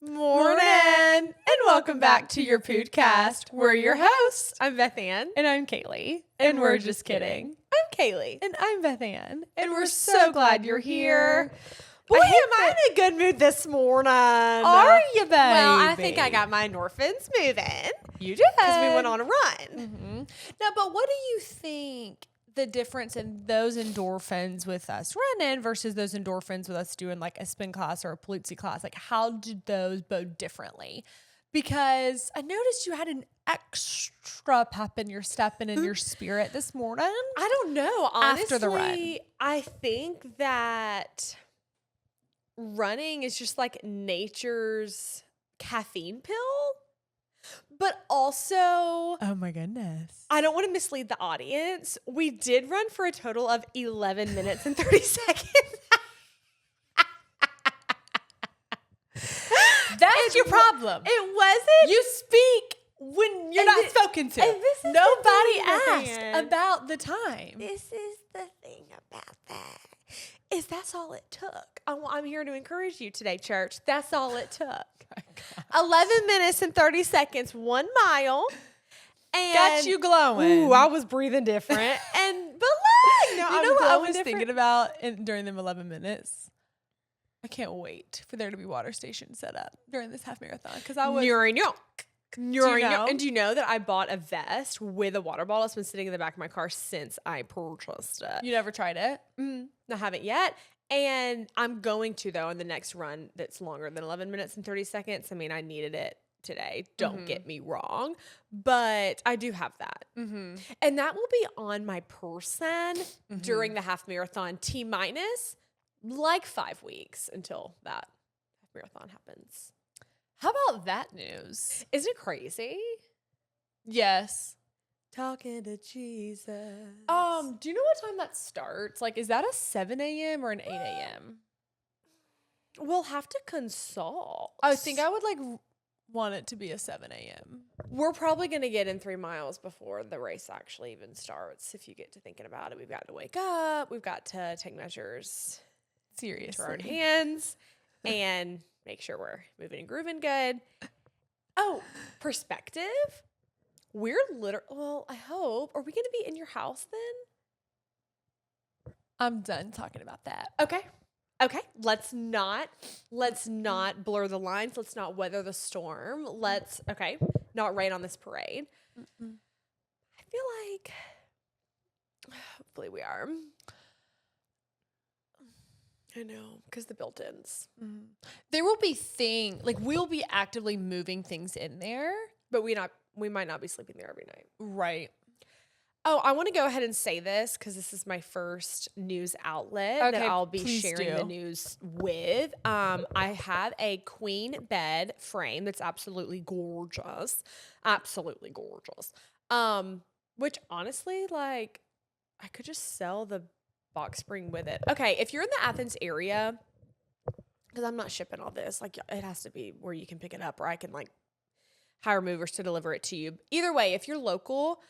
Morning, and welcome back to Your Püdcast. We're your hosts. I'm Beth Ann. And I'm Kaylee. And we're just kidding. I'm Kaylee. And I'm Beth Ann. And we're so glad you're here. Boy, am I in a good mood this morning. Are you, baby? Well, I think I got my endorphins moving. You did. Because we went on a run. Mm-hmm. Now, but what do you think the difference in those endorphins with us running versus those endorphins with us doing like a spin class or a Palooza class? Like, how did those bode differently? Because I noticed you had an extra pep in your step and in your spirit this morning. I don't know. Honestly, After the run. I think that running is just like nature's caffeine pill. But also, oh my goodness, I don't want to mislead the audience. We did run for a total of 11 minutes and 30 seconds. That's your problem. It wasn't. You speak when you're not spoken to. And this is nobody the thing, asked man. about the time. This is the thing about that. Is that's all it took. I'm here to encourage you today, church. That's all it took. 11 minutes and 30 seconds, 1 mile. And got you glowing. Ooh, I was breathing different. But look, you know what I was thinking about during them 11 minutes? I can't wait for there to be water stations set up during this half marathon because I was. And do you know that I bought a vest with a water bottle? It's been sitting in the back of my car since I purchased it. You never tried it? I haven't yet. And I'm going to, though, on the next run that's longer than 11 minutes and 30 seconds. I mean, I needed it today. Don't get me wrong. But I do have that. And that will be on my person during the half marathon T minus like 5 weeks until that half marathon happens. How about that news? Isn't it crazy? Yes. Talking to Jesus. Do you know what time that starts? Like, is that a 7 a.m. or an 8 a.m.? We'll have to consult. I think I would like want it to be a 7 a.m. We're probably going to get in 3 miles before the race actually even starts. If you get to thinking about it, we've got to wake up. We've got to take measures seriously to our own hands and make sure we're moving and grooving good. Oh, perspective. We're well, I hope. Are we going to be in your house then? I'm done talking about that. Okay. Let's not blur the lines. Let's not weather the storm. Not rain on this parade. I feel like hopefully we are. I know, because the built-ins. There will be we'll be actively moving things in there. But we might not be sleeping there every night. Right. Oh, I want to go ahead and say this because this is my first news outlet that I'll be sharing the news with. I have a queen bed frame that's absolutely gorgeous. Absolutely gorgeous. Which honestly, like, I could just sell the box spring with it. Okay, if you're in the Athens area, because I'm not shipping all this, like, it has to be where you can pick it up or I can, like, hire movers to deliver it to you. Either way, if you're local,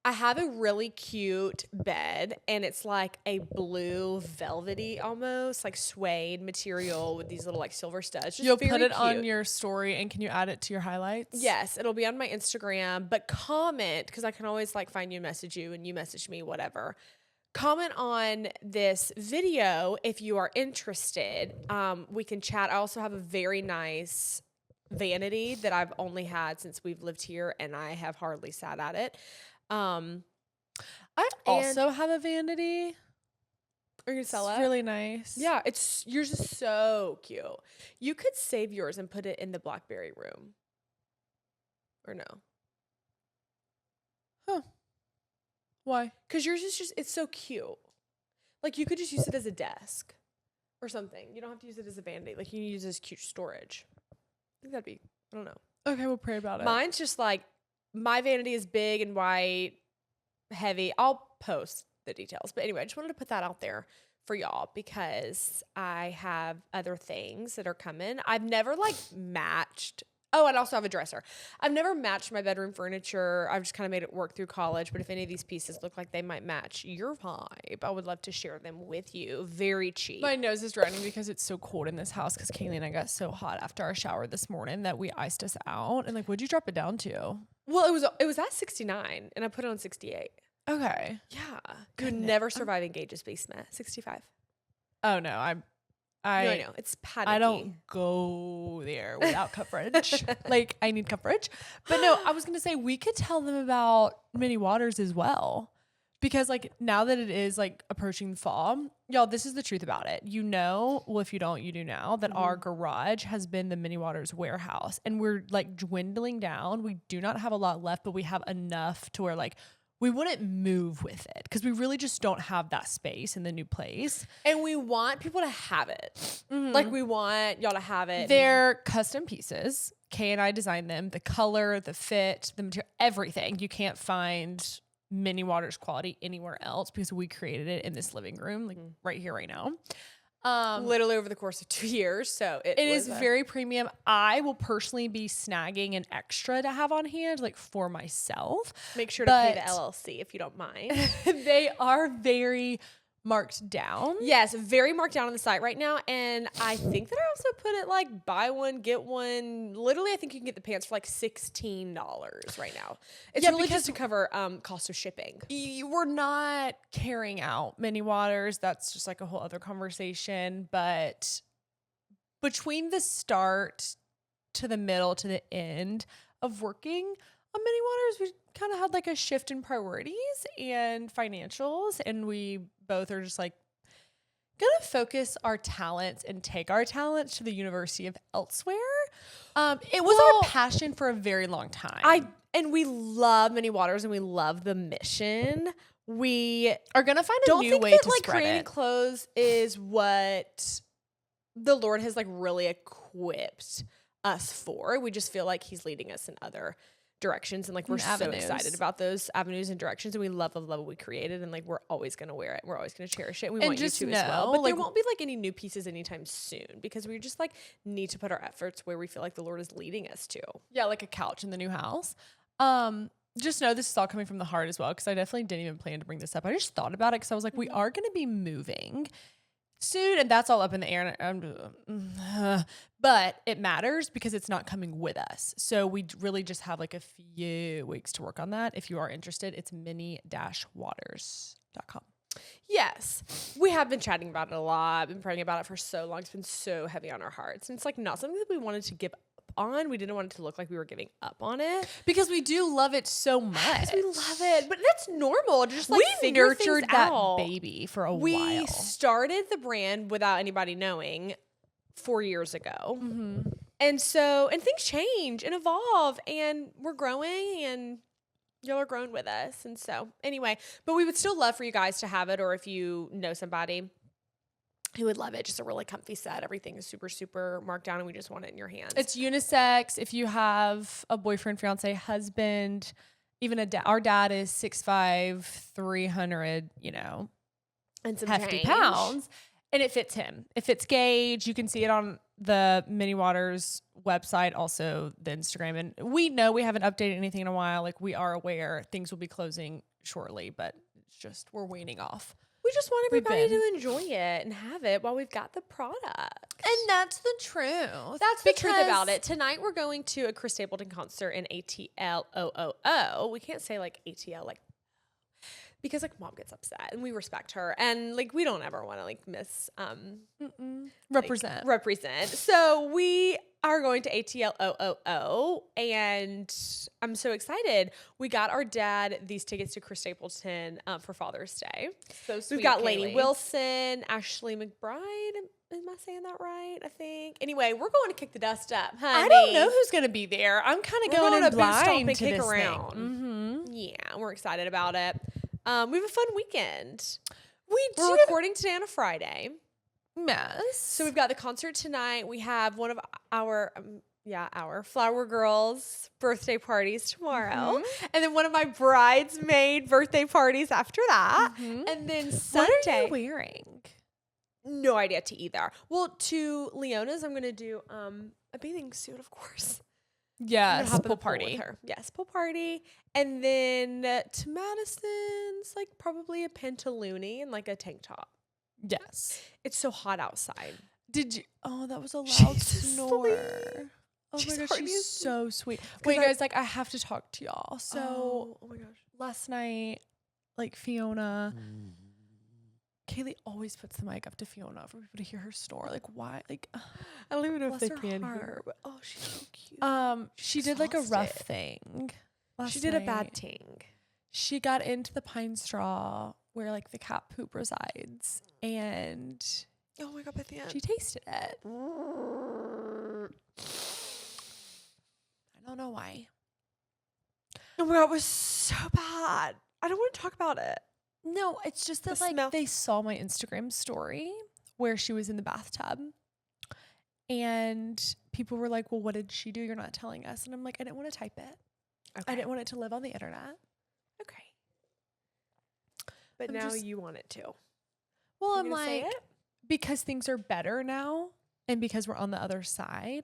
I have a really cute bed and it's like a blue velvety almost like suede material with these little like silver studs. You'll put it on your story and can you add it to your highlights? Yes, it'll be on my Instagram, but comment because I can always like find you and message you and you message me, whatever. Comment on this video if you are interested. We can chat. I also have a very nice vanity that I've only had since we've lived here and I have hardly sat at it. I also have a vanity. Are you gonna sell it? It's really nice. Yeah, yours is so cute. You could save yours and put it in the Blackberry room. Or no? Huh. Why? Because yours is it's so cute. Like you could just use it as a desk or something. You don't have to use it as a vanity. Like you can use it as cute storage. I think that'd be, I don't know. Okay, we'll pray about it. Mine's just like, my vanity is big and white, heavy. I'll post the details. But anyway, I just wanted to put that out there for y'all because I have other things that are coming. I've never like matched. Oh, and also have a dresser. I've never matched my bedroom furniture. I've just kind of made it work through college. But if any of these pieces look like they might match your vibe, I would love to share them with you. Very cheap. My nose is running because it's so cold in this house because Kaylee and I got so hot after our shower this morning that we iced us out. And like, what'd you drop it down to? Well, it was at 69 and I put it on 68. Okay. Yeah. Could never survive in Gage's basement. 65. Oh no, I know. It's panicky. I don't go there without coverage. Like, I need coverage. But no, I was going to say we could tell them about mini waters as well. Because like now that it is like approaching fall, y'all, this is the truth about it. You know, well, if you don't, you do now that our garage has been the mini waters warehouse and we're like dwindling down. We do not have a lot left, but we have enough to where like we wouldn't move with it because we really just don't have that space in the new place. And we want people to have it. Like we want y'all to have it. They're custom pieces. Kay and I designed them. The color, the fit, the material, everything. You can't find mini waters quality anywhere else because we created it in this living room, like right here, right now. Literally over the course of 2 years. So it is very premium. I will personally be snagging an extra to have on hand, like for myself. Make sure to pay the LLC if you don't mind. They are very marked down. Yes, very marked down on the site right now. And I think that I also put it like buy one, get one. Literally, I think you can get the pants for like $16 right now. It's really just to cover cost of shipping. We're not carrying out mini waters. That's just like a whole other conversation. But between the start to the middle to the end of working on mini waters, we kind of had like a shift in priorities and financials, and we both are just like gonna focus our talents and take our talents to the University of elsewhere. It was our passion for a very long time. And we love mini waters and we love the mission. We are gonna find a new way to spread it. Creating clothes is what the Lord has like really equipped us for. We just feel like He's leading us in other directions, and like we're so excited about those avenues and directions, and we love what we created, and like we're always gonna wear it, we're always gonna cherish it, and we want you to as well. But like, there won't be like any new pieces anytime soon because we just like need to put our efforts where we feel like the Lord is leading us to. Yeah, like a couch in the new house. Just know this is all coming from the heart as well, because I definitely didn't even plan to bring this up. I just thought about it because I was like, we are gonna be moving soon, and that's all up in the air. But it matters because it's not coming with us. So we really just have like a few weeks to work on that. If you are interested, it's mini-waters.com. Yes, we have been chatting about it a lot. Been praying about it for so long. It's been so heavy on our hearts, and it's like not something that we wanted to give up on. We didn't want it to look like we were giving up on it because we do love it so much. We love it, but that's normal. Just like we nurtured that baby for a while. We started the brand without anybody knowing 4 years ago, and things change and evolve, and we're growing, and y'all are growing with us. And so anyway, but we would still love for you guys to have it, or if you know somebody who would love it, just a really comfy set. Everything is super, super marked down, and we just want it in your hands. It's unisex. If you have a boyfriend, fiance, husband, even our dad is 6'5", 300, and some hefty pounds, and it fits him. It fits Gage. You can see it on the Mini Waters website, also the Instagram. And we know we haven't updated anything in a while. Like, we are aware things will be closing shortly, but it's just we're waning off. We just want everybody to enjoy it and have it while we've got the product. And that's the truth. That's the truth about it. Tonight we're going to a Chris Stapleton concert in ATL. We can't say like ATL like because like mom gets upset and we respect her, and like we don't ever want to like represent. So we are going to ATL, and I'm so excited. We got our dad these tickets to Chris Stapleton for Father's Day. So sweet. We've got Lainey Wilson, Ashley McBride. Am I saying that right? I think. Anyway, we're going to kick the dust up, honey. I don't know who's going to be there. I'm kind of going in blind to kick this around. Thing. Yeah, we're excited about it. We have a fun weekend. We're recording today on a Friday. Yes. So we've got the concert tonight. We have one of our Flower Girls birthday parties tomorrow. And then one of my bridesmaid birthday parties after that. And then Sunday. What are you wearing? No idea to either. Well, to Leona's, I'm going to do a bathing suit, of course. Yes, hop in pool the pool party. with her. Yes, pool party. And then to Madison's, like probably a pantaloony and like a tank top. Yes. It's so hot outside. Did you? Oh, that was a loud snore. Asleep. Oh She's my gosh, already she's asleep. so sweet. Wait, guys, like I have to talk to y'all. So, oh my gosh. last night, like Fiona, Kaylee always puts the mic up to Fiona for people to hear her snore. Like, why? Like, I don't even know if bless they her can heart. hear her. But, oh, she's so cute. She did like a rough Exhausted. thing. She did a night. bad thing. She got into the pine straw where like the cat poop resides, and Oh my god, at the end. she tasted it. I don't know why. Oh my god, it was so bad. I don't want to talk about it. No, it's just that The like smell. they saw my Instagram story where she was in the bathtub, and people were like, "Well, what did she do? You're not telling us." And I'm like, I didn't want to type it. Okay. I didn't want it to live on the internet. Okay. But I'm now just- you want it to. Well, You're I'm gonna say like, it? because things are better now, and because we're on the other side,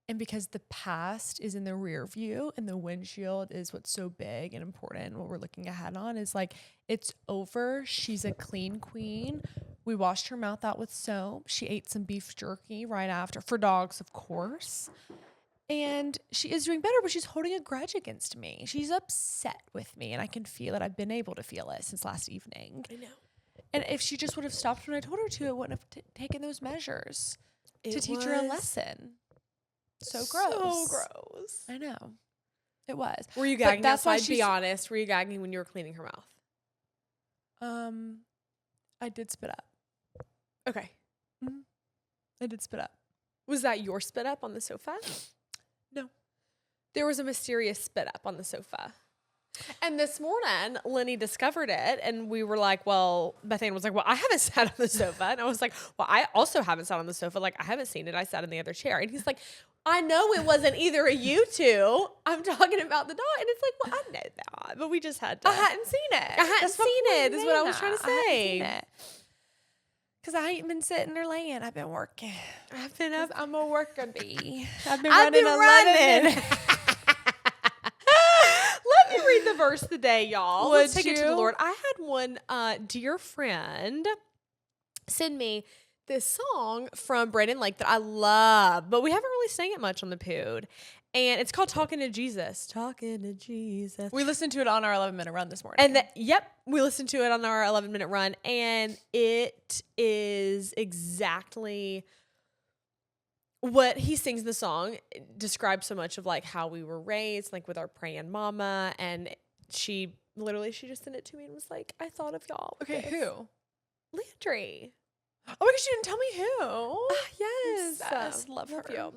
and because the past is in the rear view and the windshield is what's so big and important, what we're looking ahead on is like, it's over. She's a clean queen. We washed her mouth out with soap. She ate some beef jerky right after, for dogs, of course. And she is doing better, but she's holding a grudge against me. She's upset with me, and I can feel it. I've been able to feel it since last evening. I know. And if she just would have stopped when I told her to, it wouldn't have taken those measures to teach her a lesson. So gross. So gross. I know. It was. Were you But gagging that's why outside? Be she's- honest. Were you gagging when you were cleaning her mouth? I did spit up. Okay. I did spit up. Was that your spit up on the sofa? No. There was a mysterious spit up on the sofa. And this morning, Lenny discovered it, and we were like, well, Bethany was like, well, I haven't sat on the sofa. And I was like, well, I also haven't sat on the sofa. Like, I haven't seen it. I sat in the other chair. And he's like, I know it wasn't either of you two. I'm talking about the dog. And it's like, well, I know that. But we just had to. I hadn't seen it. I hadn't seen it, is what I was trying to say. Because I ain't been sitting or laying. I've been working. I've been up. I'm a worker bee. I've been I've running been 11 running. minutes. Let me read the verse of the day, y'all. Let's Would take it to the you? Lord. I had one dear friend send me this song from Brandon Lake that I love, but we haven't really sang it much on the Pood. And it's called Talking to Jesus. Talking to Jesus. We listened to it on our 11-minute run this morning. And we listened to it on our 11-minute run, and it is exactly what he sings in the song. It describes so much of like how we were raised, like with our praying mama, and she just sent it to me and was like, I thought of y'all. with okay, this." who? Landry. Oh my gosh, you didn't tell me who. Yes. Obsessed. Love her. you.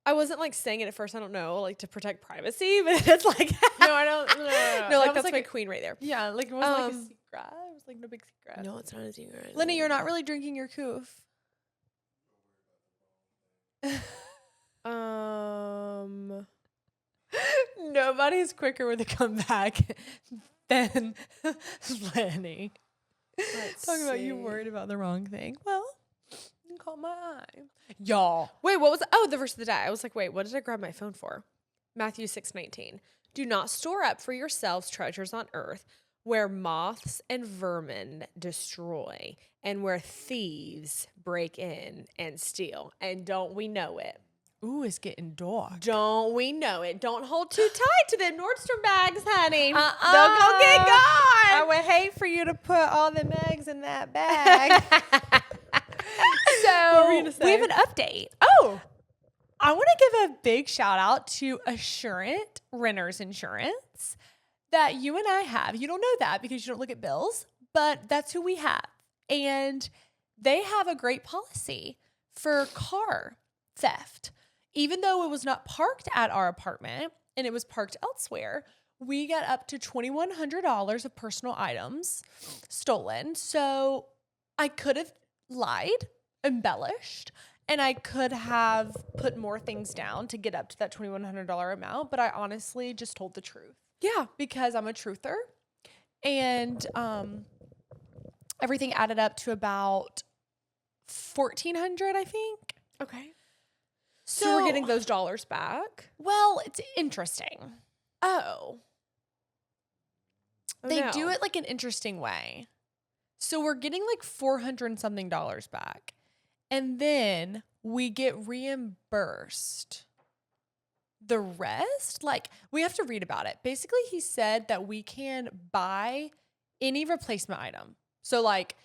I wasn't like saying it at first, I don't know, like to protect privacy, but it's like No, I don't. No, no, like That was that's my queen right there. Yeah, like it wasn't like a secret. It was like no big secret. No, it's not a secret. Lenny, you're not really drinking your coof. Nobody's quicker with a comeback than Lenny. Talking about you worried about the wrong thing. Well, you caught my eye. Y'all. Wait, what was it? Oh, the verse of the day. I was like, wait, what did I grab my phone for? Matthew 6:19. Do not store up for yourselves treasures on earth where moths and vermin destroy and where thieves break in and steal. And don't we know it? Ooh, it's getting dark. Don't we know it? Don't hold too tight to the Nordstrom bags, honey. Uh-uh. They'll go get I gone. would hate for you to put all the eggs in that bag. What were you gonna So we have say? an update. Oh, I want to give a big shout out to Assurant Renters Insurance that you and I have. You don't know that because you don't look at bills, but that's who we have. And they have a great policy for car theft. Even though it was not parked at our apartment and it was parked elsewhere, we got up to $2,100 of personal items stolen. So I could have lied, embellished, and I could have put more things down to get up to that $2,100 amount. But I honestly just told the truth. yeah. Because I'm a truther. And everything added up to about $1,400, I think. Okay. So we're getting those dollars back? Well, it's interesting. Oh. They do it like an interesting way. So we're getting like $400 and something back. And then we get reimbursed the rest. Like, we have to read about it. Basically, he said that we can buy any replacement item. So like,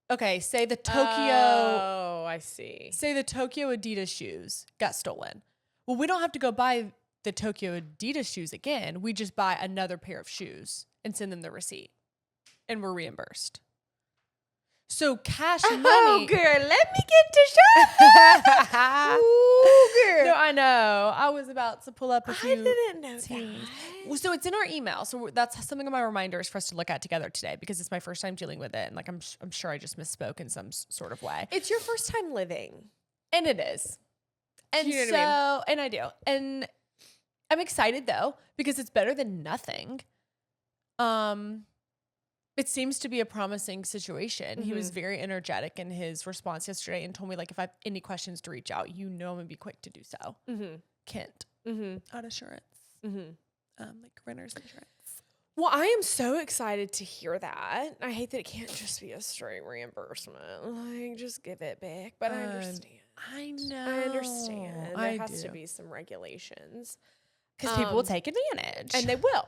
okay, say the Tokyo. Oh, I see. Say the Tokyo Adidas shoes got stolen. Well, we don't have to go buy the Tokyo Adidas shoes again. We just buy another pair of shoes and send them the receipt. And we're reimbursed. So cash money. Oh, girl, let me get to shop. Ooh, girl. No, I know. I was about to pull up a few. I didn't know that. Well, so it's in our email. So that's something on my reminders for us to look at together today because it's my first time dealing with it. And like, I'm sure I just misspoke in some sort of way. It's your first time living. And it is. And you know what I mean? And I do. And I'm excited though, because it's better than nothing. It seems to be a promising situation. Mm-hmm. He was very energetic in his response yesterday and told me, like, if I have any questions to reach out, I'm going to be quick to do so. Mm-hmm. Kent. Mm-hmm. Out assurance. Mm-hmm. Like renter's insurance. Well, I am so excited to hear that. I hate that it can't just be a straight reimbursement. Like, just give it back. But I understand. I know. I understand. There has to be some regulations. Because people will take advantage. And they will.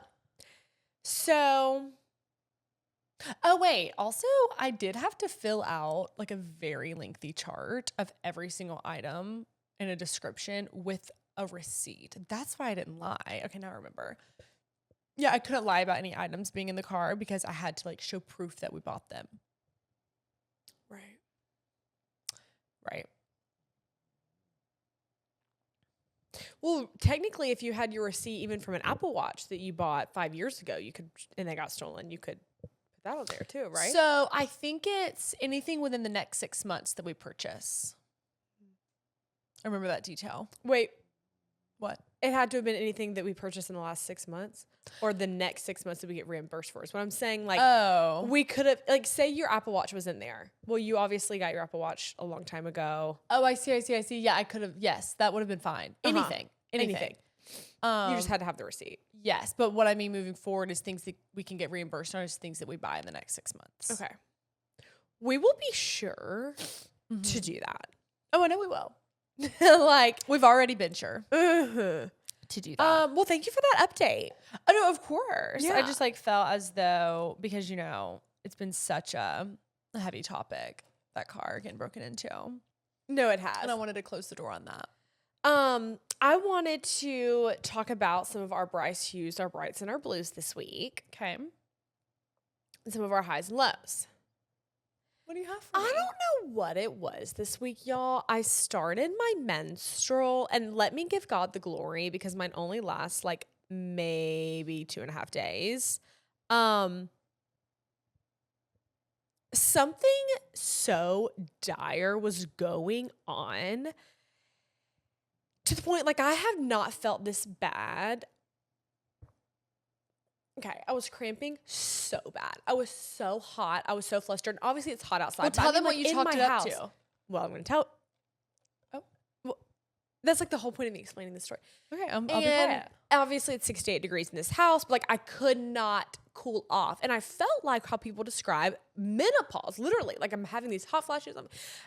So... Oh, wait. Also, I did have to fill out like a very lengthy chart of every single item and a description with a receipt. That's why I didn't lie. Okay, now I remember. Yeah, I couldn't lie about any items being in the car because I had to like show proof that we bought them. Right. Right. Well, technically, if you had your receipt even from an Apple Watch that you bought 5 years ago, you could, and they got stolen, you could put that on there too, right? So I think it's anything within the next 6 months that we purchase. I remember that detail. Wait, what? It had to have been anything that we purchased in the last 6 months or the next 6 months that we get reimbursed for. Is what I'm saying. Like, we could have, like, say your Apple Watch was in there. Well, you obviously got your Apple Watch a long time ago. Oh, I see. Yeah, I could have. Yes, that would have been fine. Anything. You just had to have the receipt. Yes, but what I mean moving forward is things that we can get reimbursed on is things that we buy in the next 6 months. Okay. We will be sure to do that. Oh, I know we will. Like, we've already been sure to do that. Well, thank you for that update. Oh, no, of course. Yeah. I just like felt as though, because, it's been such a heavy topic, that car getting broken into. No, it has. And I wanted to close the door on that. I wanted to talk about some of our Brice hues, our brights and our blues this week. Okay. And some of our highs and lows. What do you have for me? I don't know what it was this week, y'all. I started my menstrual, and let me give God the glory because mine only lasts like maybe 2.5 days. Something so dire was going on to the point, like, I have not felt this bad. Okay, I was cramping so bad. I was so hot. I was so flustered. Obviously, it's hot outside. Well, tell them what you chalked it up to. Well, I'm going to tell. Oh, well, that's like the whole point of me explaining this story. Okay, I'll be quiet. Obviously, it's 68 degrees in this house, but like I could not cool off. And I felt like how people describe menopause, literally. Like, I'm having these hot flashes.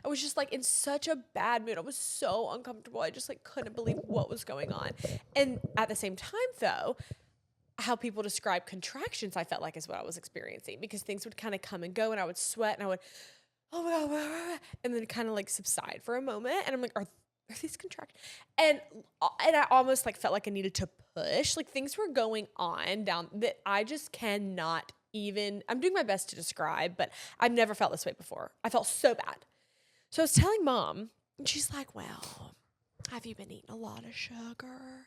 I was just like in such a bad mood. I was so uncomfortable. I just like couldn't believe what was going on. And at the same time, though, how people describe contractions, I felt like is what I was experiencing, because things would kind of come and go and I would sweat and I would, oh my God, and then kind of like subside for a moment. And I'm like, are these contractions? And I almost like felt like I needed to push. Like, things were going on down that I just cannot even, I'm doing my best to describe, but I've never felt this way before. I felt so bad. So I was telling Mom, and she's like, well, have you been eating a lot of sugar?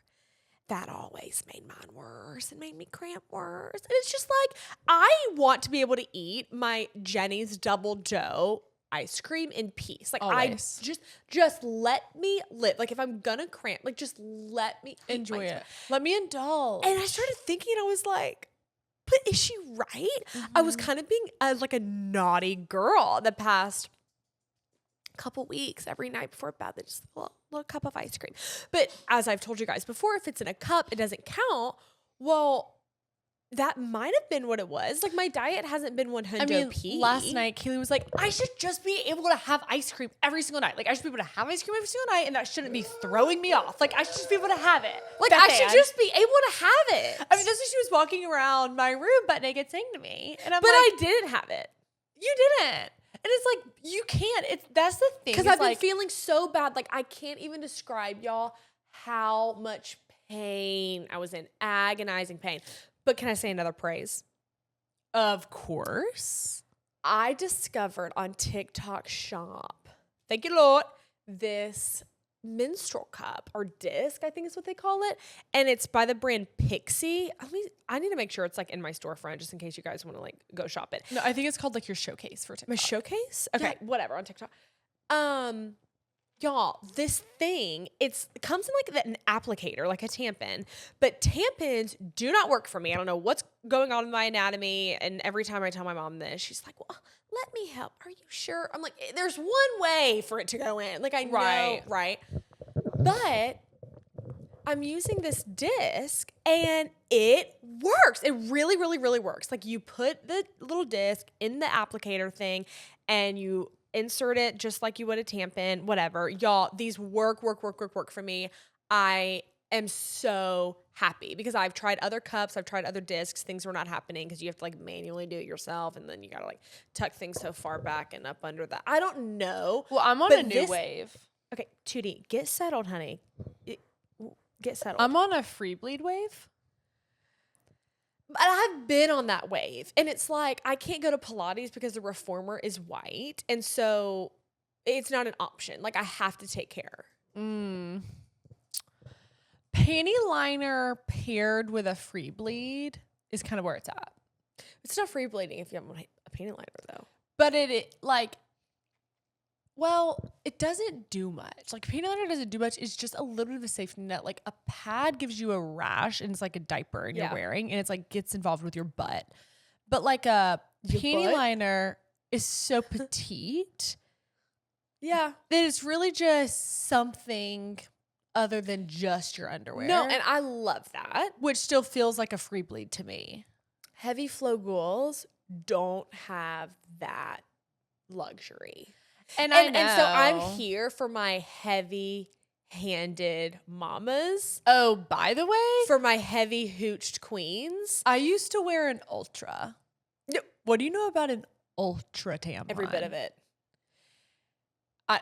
That always made mine worse and made me cramp worse. And it's just like, I want to be able to eat my Jenny's double dough ice cream in peace. Like, always. just let me live. Like, if I'm gonna cramp, like, just let me enjoy it. Let me indulge. And I started thinking, I was like, but is she right? I was kind of being like a naughty girl the past couple weeks, every night before bed, just a little cup of ice cream. But as I've told you guys before, if it's in a cup, it doesn't count. Well, that might have been what it was. Like, my diet hasn't been 100p. Last night, Kaylee was like, I should just be able to have ice cream every single night. Like, I should be able to have ice cream every single night, and that shouldn't be throwing me off. Like, I should just be able to have it. Like, I should just be able to have it. I mean, that's what she was walking around my room butt naked saying to me. And I'm but I didn't have it. You didn't. And it's like, you can't. That's the thing. Because I've been feeling so bad. Like, I can't even describe, y'all, how much pain I was in. Agonizing pain. But can I say another praise? Of course. I discovered on TikTok Shop, thank you, Lord, this menstrual cup or disc, I think is what they call it. And it's by the brand Pixie. I need to make sure it's like in my storefront just in case you guys want to like go shop it. No, I think it's called like your showcase for TikTok. My showcase? Okay, yeah. Whatever, on TikTok. Y'all, this thing, it comes in like an applicator, like a tampon, but tampons do not work for me. I don't know what's going on in my anatomy. And every time I tell my mom this, she's like, well, let me help. Are you sure? I'm like, there's one way for it to go in. Like, I know, right? But I'm using this disc and it works. It really, really, really works. Like, you put the little disc in the applicator thing and you insert it just like you would a tampon, whatever. Y'all, these work for me. I am so happy because I've tried other cups, I've tried other discs, things were not happening because you have to like manually do it yourself and then you gotta like tuck things so far back and up under that. I don't know. Well, I'm on a new wave. Okay, 2D, get settled, honey. Get settled. I'm on a free bleed wave. But I've been on that wave. And it's like, I can't go to Pilates because the reformer is white. And so it's not an option. Like, I have to take care. Panty liner paired with a free bleed is kind of where it's at. It's not free bleeding if you have a panty liner, though. But it doesn't do much. Like, panty liner doesn't do much. It's just a little bit of a safety net. Like, a pad gives you a rash and it's like a diaper and you're wearing and it's like gets involved with your butt. But like a panty liner is so petite. Yeah. That it's really just something other than just your underwear. No, and I love that. Which still feels like a free bleed to me. Heavy flow ghouls don't have that luxury. And so I'm here for my heavy-handed mamas. Oh, by the way, for my heavy hooched queens. I used to wear an Ultra. No. What do you know about an Ultra tampon? Every bit of it. I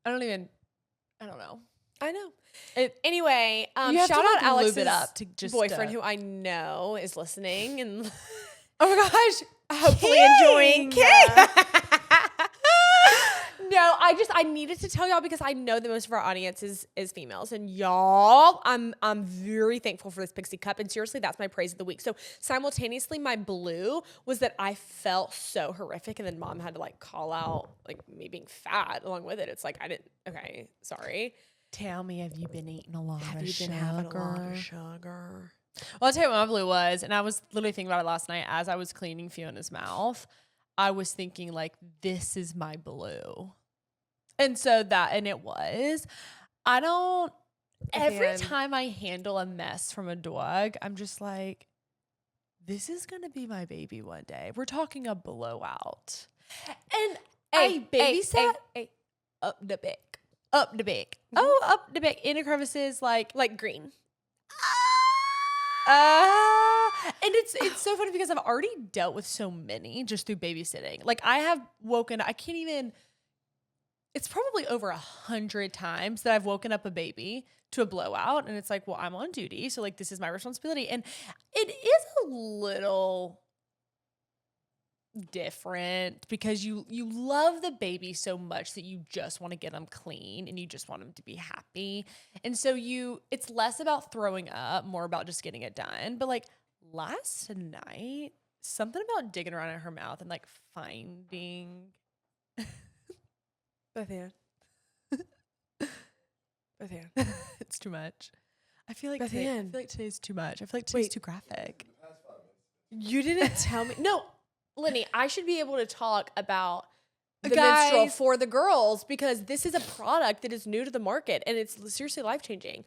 don't know. I know. Anyway, shout out Alex's it up to just boyfriend who I know is listening and oh my gosh, hopefully enjoying King. No, I needed to tell y'all because I know that most of our audience is females. And y'all, I'm very thankful for this Pixie cup. And seriously, that's my praise of the week. So simultaneously, my blue was that I felt so horrific. And then mom had to like call out like me being fat along with it. It's like, okay, sorry. Tell me, have you been eating a lot of sugar? Have you been having a lot of sugar? Well, I'll tell you what my blue was. And I was literally thinking about it last night as I was cleaning Fiona's mouth. I was thinking like, this is my blue. And so it was. Every time I handle a mess from a dog, I'm just like, this is going to be my baby one day. We're talking a blowout. And I babysat up the back. Mm-hmm. Oh, up the back. Inner crevices like green. And it's so funny because I've already dealt with so many just through babysitting. Like I have woken, it's probably over 100 times that I've woken up a baby to a blowout. And it's like, well, I'm on duty. So like, this is my responsibility. And it is a little different because you love the baby so much that you just want to get them clean and you just want them to be happy. And so it's less about throwing up, more about just getting it done. But like last night, something about digging around in her mouth and like finding Beth-Ann. It's too much. I feel like today's too much. I feel like today's too graphic. You didn't tell me. No, Lenny, I should be able to talk about the menstrual for the girls, because this is a product that is new to the market and it's seriously life-changing.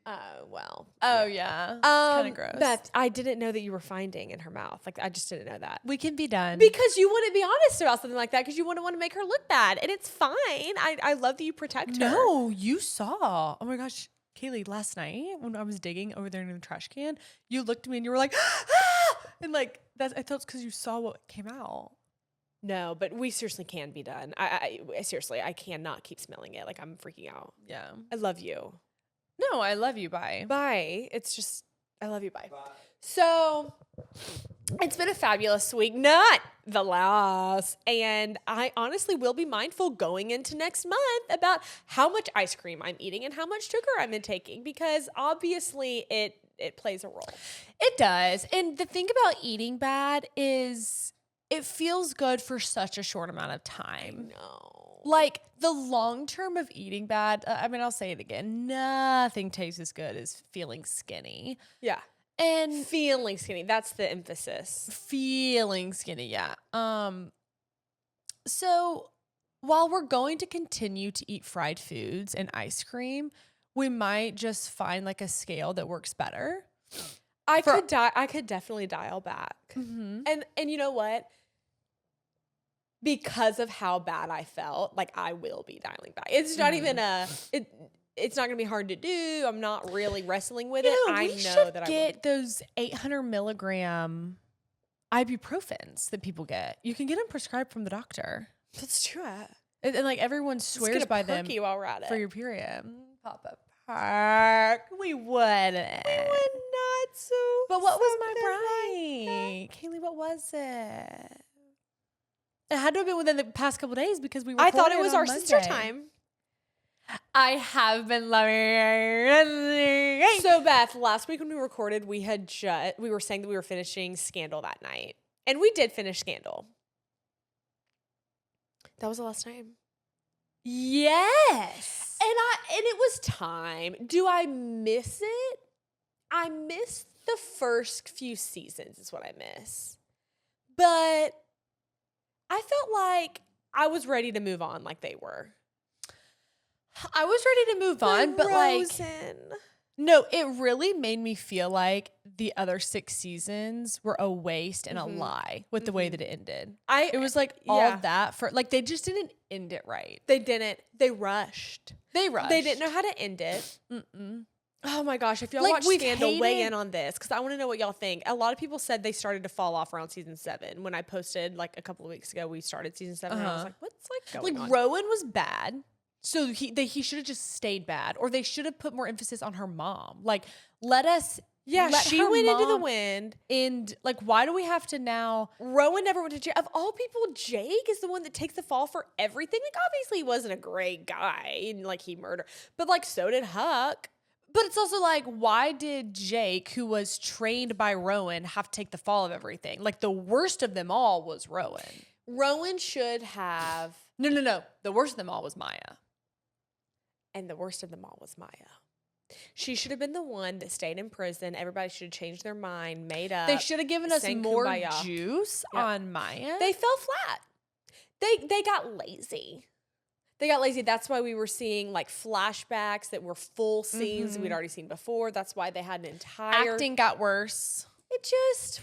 Oh, well. Oh, yeah. It's kind of gross. Beth, I didn't know that you were finding in her mouth. Like, I just didn't know that. We can be done. Because you wouldn't be honest about something like that because you wouldn't want to make her look bad. And it's fine. I love that you protect her. No, you saw. Oh, my gosh. Kaylee, last night when I was digging over there in the trash can, you looked at me and you were like, ah! And like, I thought it's because you saw what came out. No, but we seriously can be done. I seriously, I cannot keep smelling it. Like, I'm freaking out. Yeah. I love you. No, I love you. Bye. Bye. It's just, I love you. Bye. So, it's been a fabulous week, not the last. And I honestly will be mindful going into next month about how much ice cream I'm eating and how much sugar I'm intaking, because obviously it plays a role. It does. And the thing about eating bad is it feels good for such a short amount of time. No. Like, the long term of eating bad, I mean, I'll say it again. Nothing tastes as good as feeling skinny. Yeah. And feeling skinny. That's the emphasis. Feeling skinny, yeah. So while we're going to continue to eat fried foods and ice cream, we might just find like a scale that works better. I could definitely dial back. Mm-hmm. And you know what? Because of how bad I felt, like, I will be dialing back. It's not even it's not gonna be hard to do. I'm not really wrestling with it. I know that I will get those 800 milligram ibuprofens that people get. You can get them prescribed from the doctor. That's true. And like, everyone swears by them while we're at it. For your period. Pop up park. We wouldn't. We would not. So, but what was my break? Kaylee, what was it? It had to have been within the past couple of days because we were. I thought it was our sister time. I have been loving it. So, Beth, last week when we recorded, we were saying that we were finishing Scandal that night, and we did finish Scandal. That was the last time. Yes, and it was time. Do I miss it? I miss the first few seasons. Is what I miss, but I felt like I was ready to move on like they were. I was ready to move on, but Rosen. No, it really made me feel like the other 6 seasons were a waste and a lie with the way that it ended. It was like all that for, like, they just didn't end it right. They didn't. They rushed. They didn't know how to end it. Oh my gosh, if y'all watch Scandal, weigh in on this, because I want to know what y'all think. A lot of people said they started to fall off around season 7. When I posted like a couple of weeks ago, we started season 7, and I was like, what's like going on? Like, Rowan was bad. So he should have just stayed bad, or they should have put more emphasis on her mom. Like, she went into the wind. And like, why do we have to now? Rowan never went to jail. Of all people, Jake is the one that takes the fall for everything. Like, obviously he wasn't a great guy, and like, he murdered, but like, so did Huck. But it's also like, why did Jake, who was trained by Rowan, have to take the fall of everything? Like, the worst of them all was Rowan. Rowan should have. No. The worst of them all was Maya. And the worst of them all was Maya. She should have been the one that stayed in prison. Everybody should have changed their mind, made up. They should have given us more juice on Maya. They fell flat. They got lazy. That's why we were seeing like flashbacks that were full scenes we'd already seen before. That's why they had an entire... Acting got worse.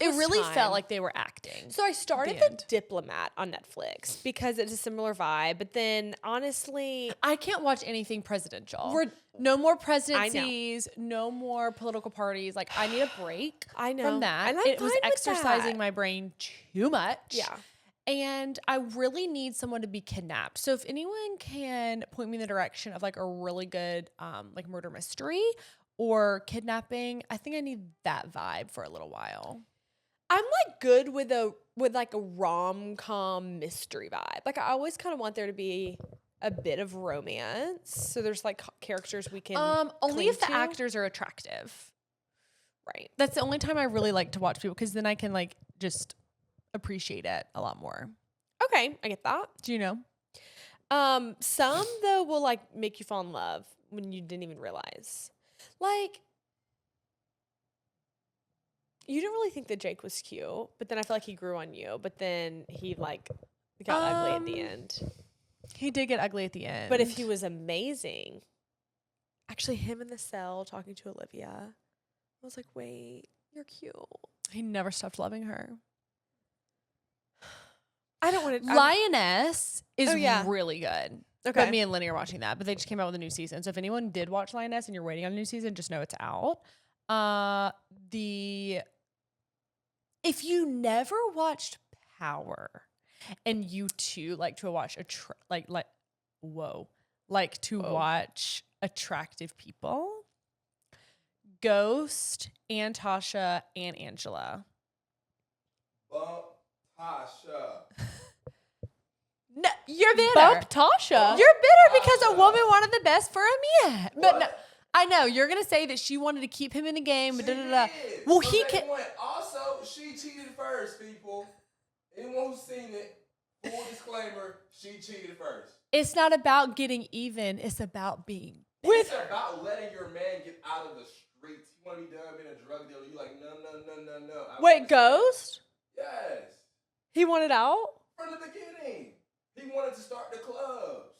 It really felt like they were acting. So I started The Diplomat on Netflix because it's a similar vibe. But then, honestly, I can't watch anything presidential. No more presidencies, no more political parties. Like, I need a break from that. And it was exercising my brain too much. Yeah. And I really need someone to be kidnapped. So if anyone can point me in the direction of like a really good like murder mystery or kidnapping, I think I need that vibe for a little while. I'm like good with like a rom-com mystery vibe. Like, I always kind of want there to be a bit of romance. So there's like characters we can only if the actors are attractive. Right. That's the only time I really like to watch people, because then I can like just appreciate it a lot more. Okay, I get that. Do you know? Some though will like make you fall in love when you didn't even realize. Like, you didn't really think that Jake was cute, but then I feel like he grew on you. But then he like got ugly at the end. He did get ugly at the end. But if he was amazing, actually him in the cell talking to Olivia, I was like, wait, you're cute. He never stopped loving her. I don't want to. Lioness is really good. Okay. But me and Lenny are watching that. But they just came out with a new season. So if anyone did watch Lioness and you're waiting on a new season, just know it's out. If you never watched Power and you too like to watch watch attractive people, Ghost and Tasha and Angela. Tasha. No, you're bitter. Bump Tasha. You're bitter because a woman wanted the best for a man. But no, I know you're gonna say that she wanted to keep him in the game. But well, so he can. Also, she cheated first, people. Anyone who's seen it, full disclaimer: she cheated first. It's not about getting even. It's about being. It's about letting your man get out of the streets. You want to be done being a drug dealer? You like no. Wait, Ghost? Yes. He wanted out from the beginning. He wanted to start the clubs.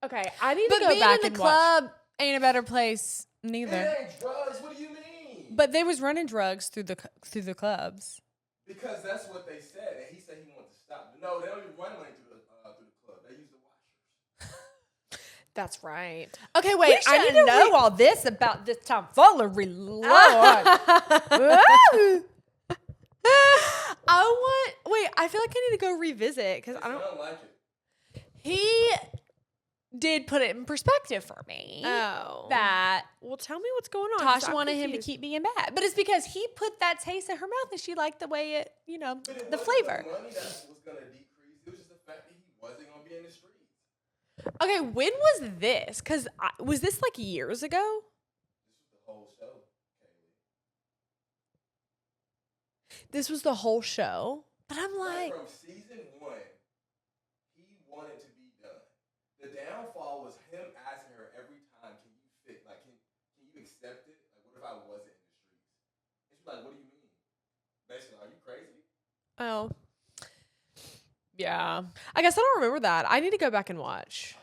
Okay, I need to go being back in and the watch. club ain't a better place neither. It ain't drugs. What do you mean? But they was running drugs through the clubs. Because that's what they said, and he said he wanted to stop. No, they don't even run money through the club. They use the washers. That's right. Okay, wait. I need to know all this about this tomfoolery, Lord. I feel like I need to go revisit because I don't like it. He did put it in perspective for me. Oh. That well, tell me what's going on. Tasha wanted him to keep being bad. But it's because he put that taste in her mouth and she liked the way it, the flavor. The money that was going to decrease. It was just the fact that he wasn't going to be in the streets. Okay, when was this? Because was this like years ago? This was the whole show. This was the whole show? But I'm like from season 1, he wanted to be done. The downfall was him asking her every time, can you fit? Like, can you accept it? Like, what if I wasn't in the streets? And she's like, what do you mean? Basically, are you crazy? Oh. yeah. I guess I don't remember that. I need to go back and watch.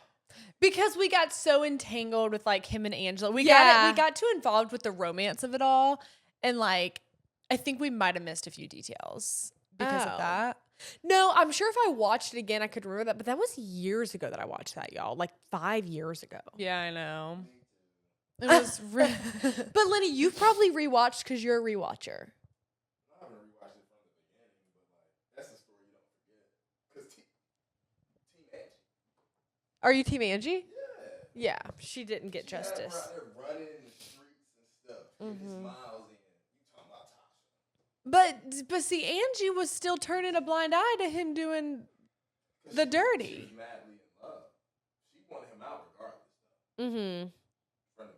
Because we got so entangled with like him and Angela. We got too involved with the romance of it all. And like I think we might have missed a few details because of that. No, I'm sure if I watched it again, I could remember that. But that was years ago that I watched that, y'all. Like 5 years ago. Yeah, I know. It was But Lenny, you've probably rewatched because you're a rewatcher. I haven't rewatched it from the beginning, but like that's the story you don't forget. Because Team Angie. Are you Team Angie? Yeah. Yeah, she didn't get justice. Out there running in the streets and stuff. His miles in. You talking about Tasha. But see, Angie was still turning a blind eye to him doing the dirty. She was madly in love. She wanted him out regardless. Mm-hmm. From the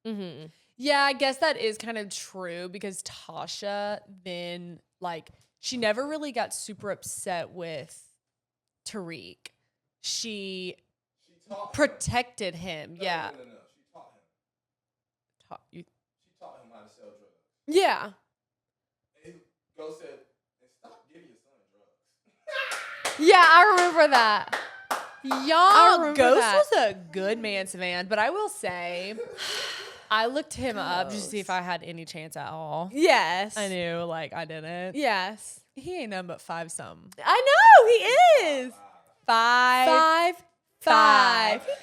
beginning. Mm-hmm. Yeah, I guess that is kind of true because Tasha then, like, she never really got super upset with Tariq. She protected him. No, yeah. No. She taught him. You She taught him how to sell drugs. Yeah. And Ghost said, stop giving your son drugs. Yeah, I remember that. Y'all, Ghost that. was a good man's man, but I will say, I looked him up just to see if I had any chance at all. Yes. I knew, like, I didn't. Yes. He ain't nothing but 5-something. I know, he is. 5'5". He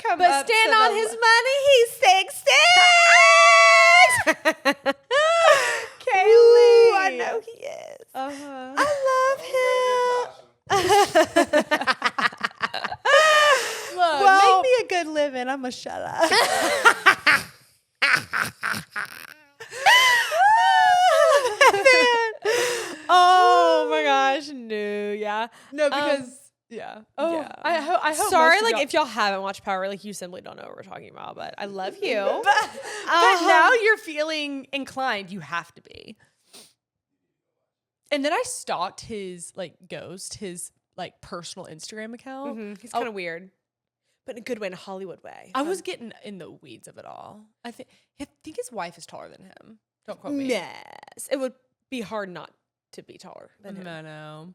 comes but up stand to on the his money, he's 6'6". Kaylee. Ooh, I know he is. Uh-huh. I love him. Look, make me a good living. I'm going to shut up. Oh my gosh, no, yeah. No, because yeah. Oh, yeah. I hope. Sorry, like if y'all haven't watched Power, like you simply don't know what we're talking about. But I love you. But now you're feeling inclined. You have to be. And then I stalked his Ghost, his personal Instagram account. Mm-hmm. He's kind of weird, but in a good way, in a Hollywood way. I was getting in the weeds of it all. I think his wife is taller than him. Don't quote me. Yes, it would be hard not to be taller than him. No.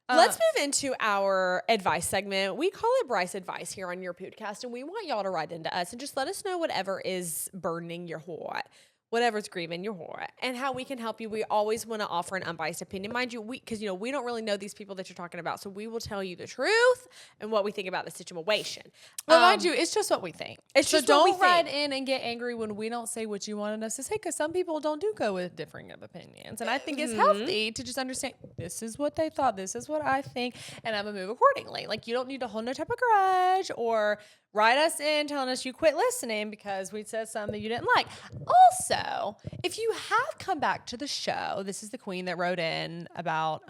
Let's move into our advice segment. We call it Brice Advice here on Your Püdcast, and we want y'all to write into us and just let us know whatever is burdening your heart, whatever's grieving your heart, and how we can help you. We always want to offer an unbiased opinion. Mind you, because we don't really know these people that you're talking about, so we will tell you the truth and what we think about the situation. But mind you, it's just what we think. It's so just what we don't write think. in and get angry when we don't say what you wanted us to say, because some people do go with differing of opinions. And I think it's healthy to just understand this is what they thought, this is what I think, and I'm going to move accordingly. Like, you don't need to hold no type of grudge or write us in telling us you quit listening because we said something that you didn't like. Also, if you have come back to the show, this is the queen that wrote in about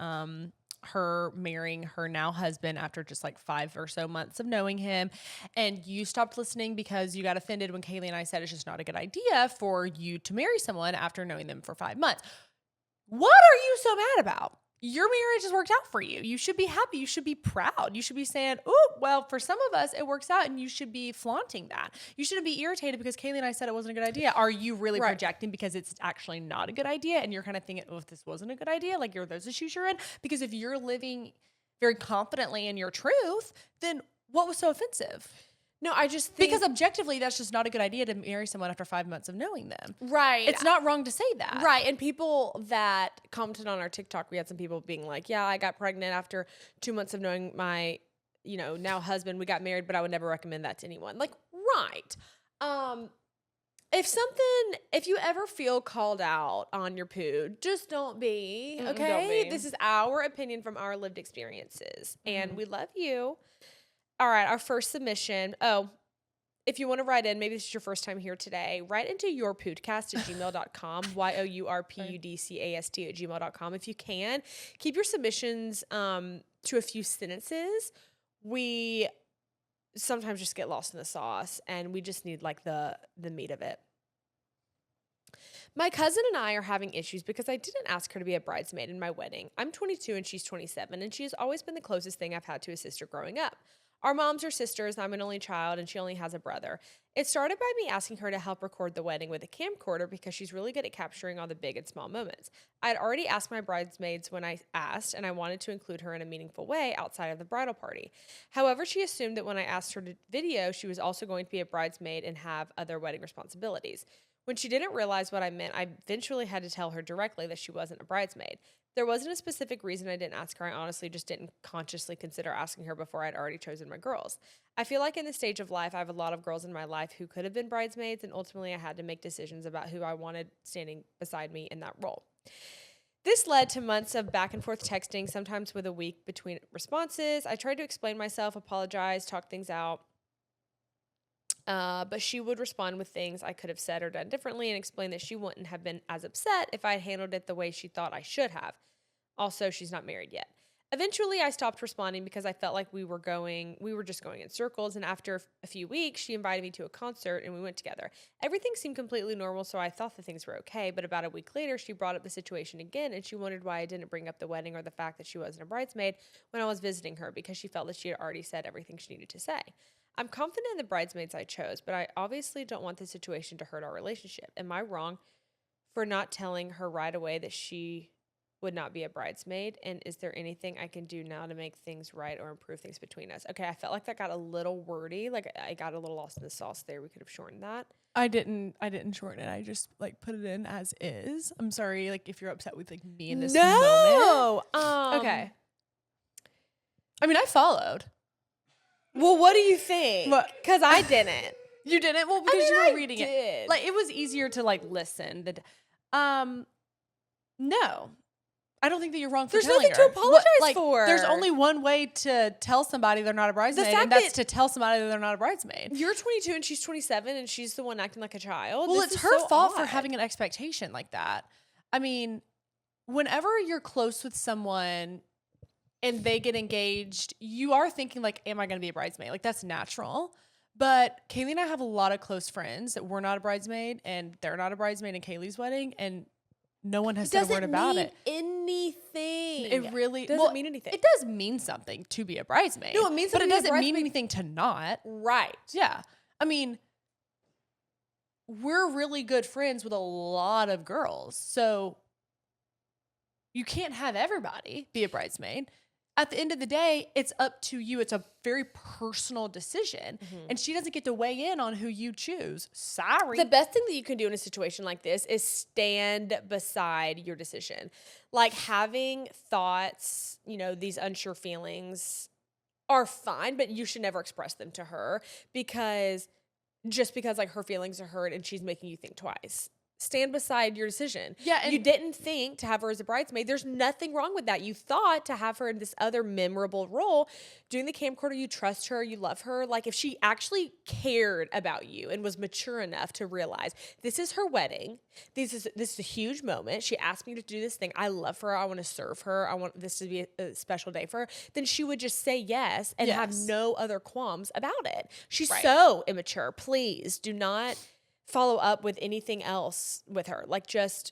her marrying her now husband after just like 5 or so months of knowing him, and you stopped listening because you got offended when Kaylee and I said it's just not a good idea for you to marry someone after knowing them for 5 months. What are you so mad about? Your marriage has worked out for you. You should be happy. You should be proud. You should be saying, oh, well, for some of us, it works out, and you should be flaunting that. You shouldn't be irritated because Kaylee and I said it wasn't a good idea. Are you really projecting because it's actually not a good idea, and you're kind of thinking, oh, if this wasn't a good idea, like those the shoes you're in? Because if you're living very confidently in your truth, then what was so offensive? No, I just think... Because objectively, that's just not a good idea to marry someone after 5 months of knowing them. Right. It's not wrong to say that. Right. And people that commented on our TikTok, we had some people being like, yeah, I got pregnant after 2 months of knowing my, now husband. We got married, but I would never recommend that to anyone. Like, right. If you ever feel called out on your poo, just don't be, okay? Don't be. This is our opinion from our lived experiences, and we love you. All right, our first submission. Oh, if you want to write in, maybe this is your first time here today, write into yourpudcast@gmail.com, yourpudcast@gmail.com. If you can, keep your submissions to a few sentences. We sometimes just get lost in the sauce, and we just need like the meat of it. My cousin and I are having issues because I didn't ask her to be a bridesmaid in my wedding. I'm 22 and she's 27, and she has always been the closest thing I've had to a sister growing up. Our moms are sisters, and I'm an only child, and she only has a brother. It started by me asking her to help record the wedding with a camcorder because she's really good at capturing all the big and small moments. I had already asked my bridesmaids when I asked, and I wanted to include her in a meaningful way outside of the bridal party. However, she assumed that when I asked her to video, she was also going to be a bridesmaid and have other wedding responsibilities. When she didn't realize what I meant, I eventually had to tell her directly that she wasn't a bridesmaid. There wasn't a specific reason I didn't ask her. I honestly just didn't consciously consider asking her before I'd already chosen my girls. I feel like in this stage of life, I have a lot of girls in my life who could have been bridesmaids, and ultimately I had to make decisions about who I wanted standing beside me in that role. This led to months of back and forth texting, sometimes with a week between responses. I tried to explain myself, apologize, talk things out. But she would respond with things I could have said or done differently and explain that she wouldn't have been as upset if I had handled it the way she thought I should have. Also, she's not married yet. Eventually, I stopped responding because I felt like we were just going in circles, and after a few weeks, she invited me to a concert, and we went together. Everything seemed completely normal, so I thought that things were okay, but about a week later, she brought up the situation again, and she wondered why I didn't bring up the wedding or the fact that she wasn't a bridesmaid when I was visiting her, because she felt that she had already said everything she needed to say. I'm confident in the bridesmaids I chose, but I obviously don't want the situation to hurt our relationship. Am I wrong for not telling her right away that she would not be a bridesmaid? And is there anything I can do now to make things right or improve things between us? Okay, I felt like that got a little wordy. Like I got a little lost in the sauce there. We could have shortened that. I didn't shorten it. I just like put it in as is. I'm sorry, like if you're upset with like me in this moment. Okay. I mean, I followed. Well, what do you think? Because I didn't. You didn't? Well, because you were reading it. Like it was easier to like listen. No. I don't think that you're wrong for telling her. There's nothing to apologize for. There's only one way to tell somebody they're not a bridesmaid, and that's to tell somebody that they're not a bridesmaid. You're 22 and she's 27, and she's the one acting like a child. Well, it's her fault for having an expectation like that. I mean, whenever you're close with someone and they get engaged, you are thinking like, am I going to be a bridesmaid? Like that's natural. But Kaylee and I have a lot of close friends that were not a bridesmaid, and they're not a bridesmaid in Kaylee's wedding, and no one has said a word about it. Anything. It really doesn't mean anything. It does mean something to be a bridesmaid. No, it means something, but it doesn't mean anything to not. Right. Yeah. I mean, we're really good friends with a lot of girls, so you can't have everybody be a bridesmaid. at the end of the day, it's up to you. It's a very personal decision. And she doesn't get to weigh in on who you choose. Sorry. The best thing that you can do in a situation like this is stand beside your decision. Like, having thoughts, you know, these unsure feelings are fine, but you should never express them to her because like her feelings are hurt and she's making you think twice. Stand beside your decision. Yeah, and you didn't think to have her as a bridesmaid. There's nothing wrong with that. You thought to have her in this other memorable role. Doing the camcorder, you trust her, you love her. Like, if she actually cared about you and was mature enough to realize this is her wedding, this is a huge moment. She asked me to do this thing. I love her. I want to serve her. I want this to be a special day for her. Then she would just say yes and have no other qualms about it. She's so immature. Please do not follow up with anything else with her. Like, just,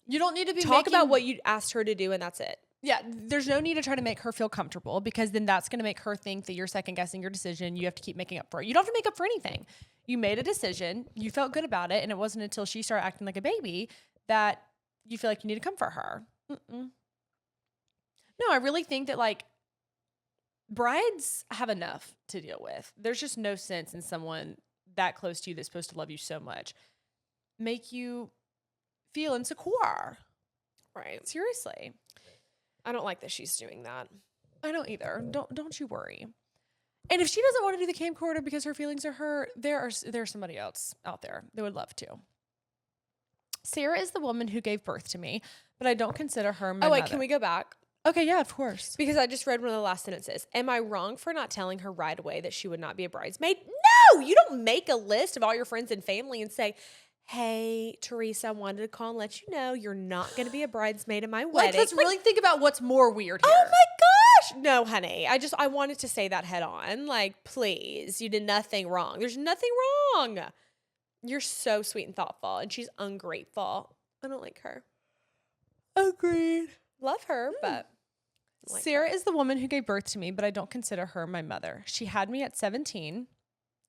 you don't need to be talk about what you asked her to do, and that's it. Yeah, there's no need to try to make her feel comfortable, because then that's going to make her think that you're second guessing your decision. You have to keep making up for it. You don't have to make up for anything. You made a decision. You felt good about it. And it wasn't until she started acting like a baby that you feel like you need to comfort her. No, I really think that, like, brides have enough to deal with. There's just no sense in someone that close to you that's supposed to love you so much make you feel insecure. Right. Seriously. I don't like that she's doing that. I don't either. Don't you worry. And if she doesn't want to do the camcorder because her feelings are hurt, there's somebody else out there that would love to. Sarah is the woman who gave birth to me, but I don't consider her my mother. Can we go back? Okay, yeah, of course. Because I just read one of the last sentences. Am I wrong for not telling her right away that she would not be a bridesmaid? No! You don't make a list of all your friends and family and say, hey, Teresa, I wanted to call and let you know you're not going to be a bridesmaid at my wedding. Like, let's really think about what's more weird here. Oh my gosh! No, honey. I wanted to say that head on. Like, please, you did nothing wrong. There's nothing wrong. You're so sweet and thoughtful, and she's ungrateful. I don't like her. Agreed. Love her, but like Sarah is the woman who gave birth to me, but I don't consider her my mother. She had me at 17,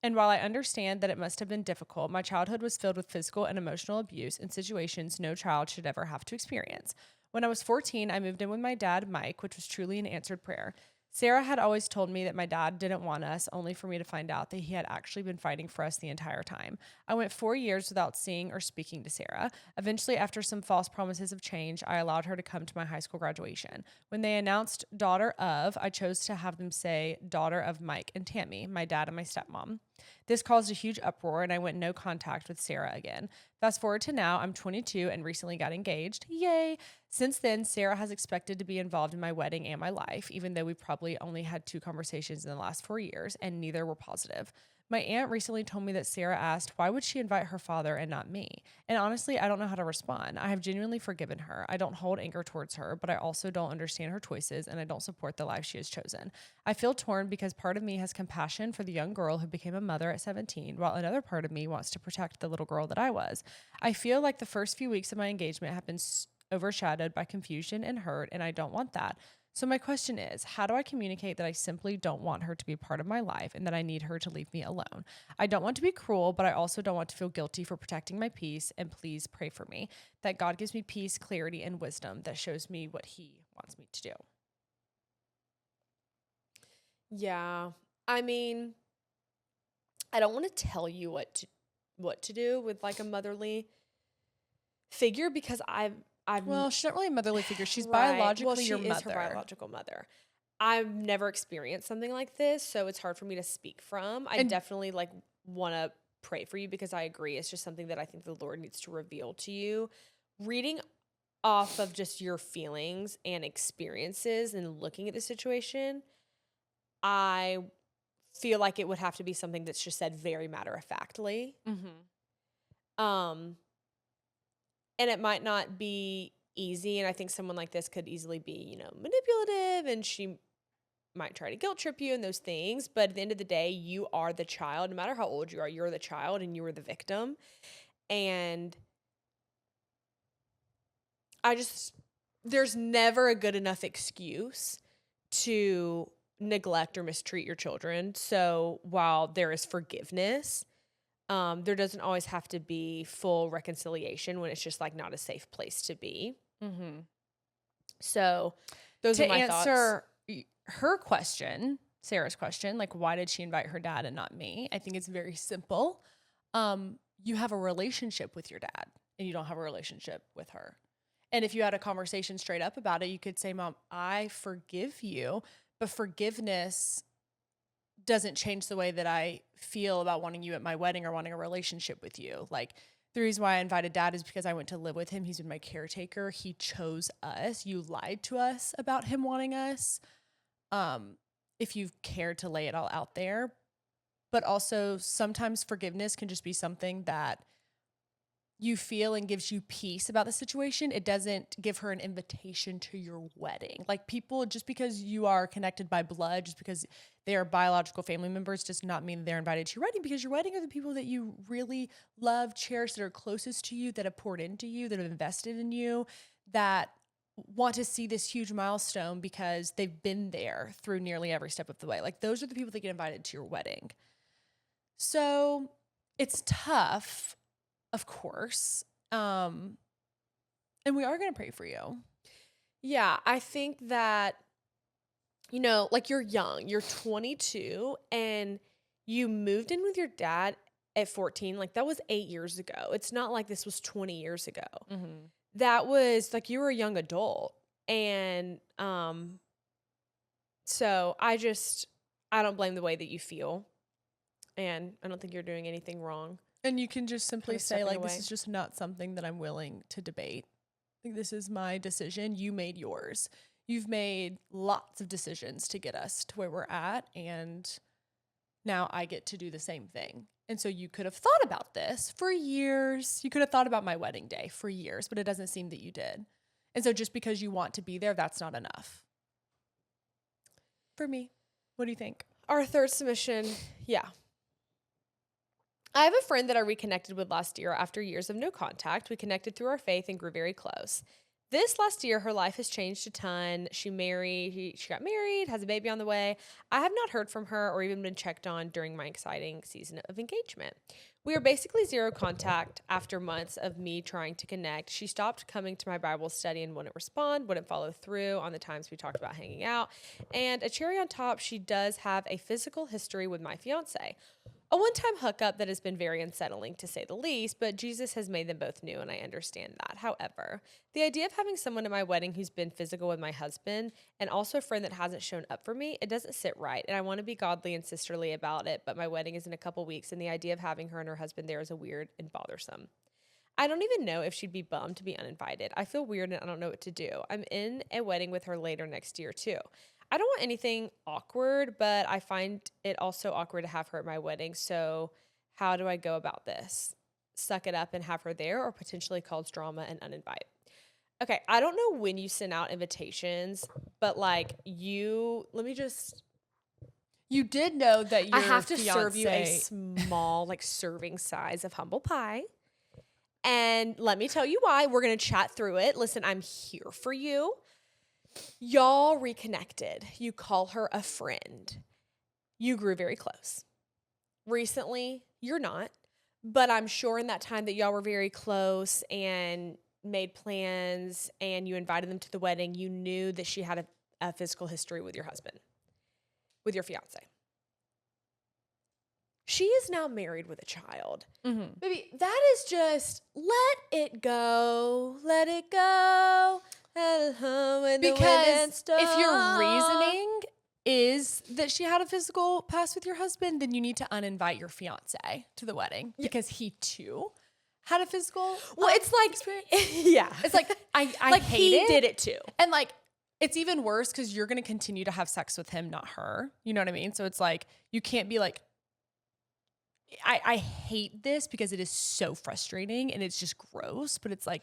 and while I understand that it must have been difficult, my childhood was filled with physical and emotional abuse in situations no child should ever have to experience. When I was 14, I moved in with my dad, Mike, which was truly an answered prayer. Sarah had always told me that my dad didn't want us, only for me to find out that he had actually been fighting for us the entire time. I went 4 years without seeing or speaking to Sarah. Eventually, after some false promises of change, I allowed her to come to my high school graduation. When they announced daughter of, I chose to have them say daughter of Mike and Tammy, my dad and my stepmom. This caused a huge uproar, and I went no contact with Sarah again. Fast forward to now, I'm 22 and recently got engaged. Yay! Since then, Sarah has expected to be involved in my wedding and my life, even though we probably only had 2 conversations in the last 4 years, and neither were positive. My aunt recently told me that Sarah asked, why would she invite her father and not me? And honestly, I don't know how to respond. I have genuinely forgiven her. I don't hold anger towards her, but I also don't understand her choices, and I don't support the life she has chosen. I feel torn because part of me has compassion for the young girl who became a mother at 17, while another part of me wants to protect the little girl that I was. I feel like the first few weeks of my engagement have been overshadowed by confusion and hurt, and I don't want that. So my question is, how do I communicate that I simply don't want her to be part of my life and that I need her to leave me alone? I don't want to be cruel, but I also don't want to feel guilty for protecting my peace, and please pray for me that God gives me peace, clarity, and wisdom that shows me what he wants me to do. Yeah. I mean, I don't want to tell you what to do with like a motherly figure, because well, she's not really a motherly figure. She's biologically your mother. Well, she is her biological mother. I've never experienced something like this, so it's hard for me to speak from. I definitely like want to pray for you, because I agree. It's just something that I think the Lord needs to reveal to you. Reading off of just your feelings and experiences and looking at the situation, I feel like it would have to be something that's just said very matter-of-factly. And it might not be easy, and I think someone like this could easily be, manipulative, and she might try to guilt trip you and those things, but at the end of the day, you are the child. No matter how old you are, you're the child, and you are the victim. And there's never a good enough excuse to neglect or mistreat your children. So while there is forgiveness, there doesn't always have to be full reconciliation when it's just like not a safe place to be. So those are my thoughts. To answer her question, Sarah's question, like, why did she invite her dad and not me? I think it's very simple. You have a relationship with your dad and you don't have a relationship with her. And if you had a conversation straight up about it, you could say, Mom, I forgive you, but forgiveness doesn't change the way that I feel about wanting you at my wedding or wanting a relationship with you. Like, the reason why I invited Dad is because I went to live with him. He's been my caretaker. He chose us. You lied to us about him wanting us. If you've cared to lay it all out there. But also sometimes forgiveness can just be something that you feel and gives you peace about the situation. It doesn't give her an invitation to your wedding. Like, people, just because you are connected by blood, just because they are biological family members, does not mean they're invited to your wedding, because your wedding are the people that you really love, cherish, that are closest to you, that have poured into you, that have invested in you, that want to see this huge milestone because they've been there through nearly every step of the way. Like, those are the people that get invited to your wedding. So it's tough, of course. And we are going to pray for you. Yeah, I think that, you know, like, you're young, you're 22, and you moved in with your dad at 14. Like, that was 8 years ago. It's not like this was 20 years ago. Mm-hmm. That was like, you were a young adult. And so I don't blame the way that you feel. And I don't think you're doing anything wrong. And you can just simply say, like, this is just not something that I'm willing to debate. Like, this is my decision. You made yours. You've made lots of decisions to get us to where we're at. And now I get to do the same thing. And so you could have thought about this for years. You could have thought about my wedding day for years, but it doesn't seem that you did. And so just because you want to be there, that's not enough. For me, what do you think? Our third submission, yeah. I have a friend that I reconnected with last year after years of no contact. We connected through our faith and grew very close. This last year, her life has changed a ton. She got married, has a baby on the way. I have not heard from her or even been checked on during my exciting season of engagement. We are basically zero contact after months of me trying to connect. She stopped coming to my Bible study and wouldn't respond, wouldn't follow through on the times we talked about hanging out. And a cherry on top, she does have a physical history with my fiance. A one-time hookup that has been very unsettling, to say the least, but Jesus has made them both new, and I understand that. However, the idea of having someone at my wedding who's been physical with my husband and also a friend that hasn't shown up for me, it doesn't sit right, and I want to be godly and sisterly about it, but my wedding is in a couple weeks, and the idea of having her and her husband there is weird and bothersome. I don't even know if she'd be bummed to be uninvited. I feel weird, and I don't know what to do. I'm in a wedding with her later next year, too. I don't want anything awkward, but I find it also awkward to have her at my wedding. So how do I go about this? Suck it up and have her there, or potentially cause drama and uninvite? Okay, I don't know when you send out invitations, but like you did know that your I have to fiance serve you a small, like, serving size of humble pie. And let me tell you why. We're going to chat through it. Listen, I'm here for you. Y'all reconnected. You call her a friend. You grew very close. Recently, you're not. But I'm sure in that time that y'all were very close and made plans and you invited them to the wedding, you knew that she had a physical history with your husband, with your fiance. She is now married with a child. Mm-hmm. Baby, that is just, let it go. Let it go. Because if your reasoning is that she had a physical past with your husband, then you need to uninvite your fiance to the wedding because he too had a physical. Well, it's like, experience. Yeah, it's like I like hate he it. Did it too, and like it's even worse because you're going to continue to have sex with him, not her. You know what I mean? So it's like you can't be like. I hate this because it is so frustrating and it's just gross. But it's like.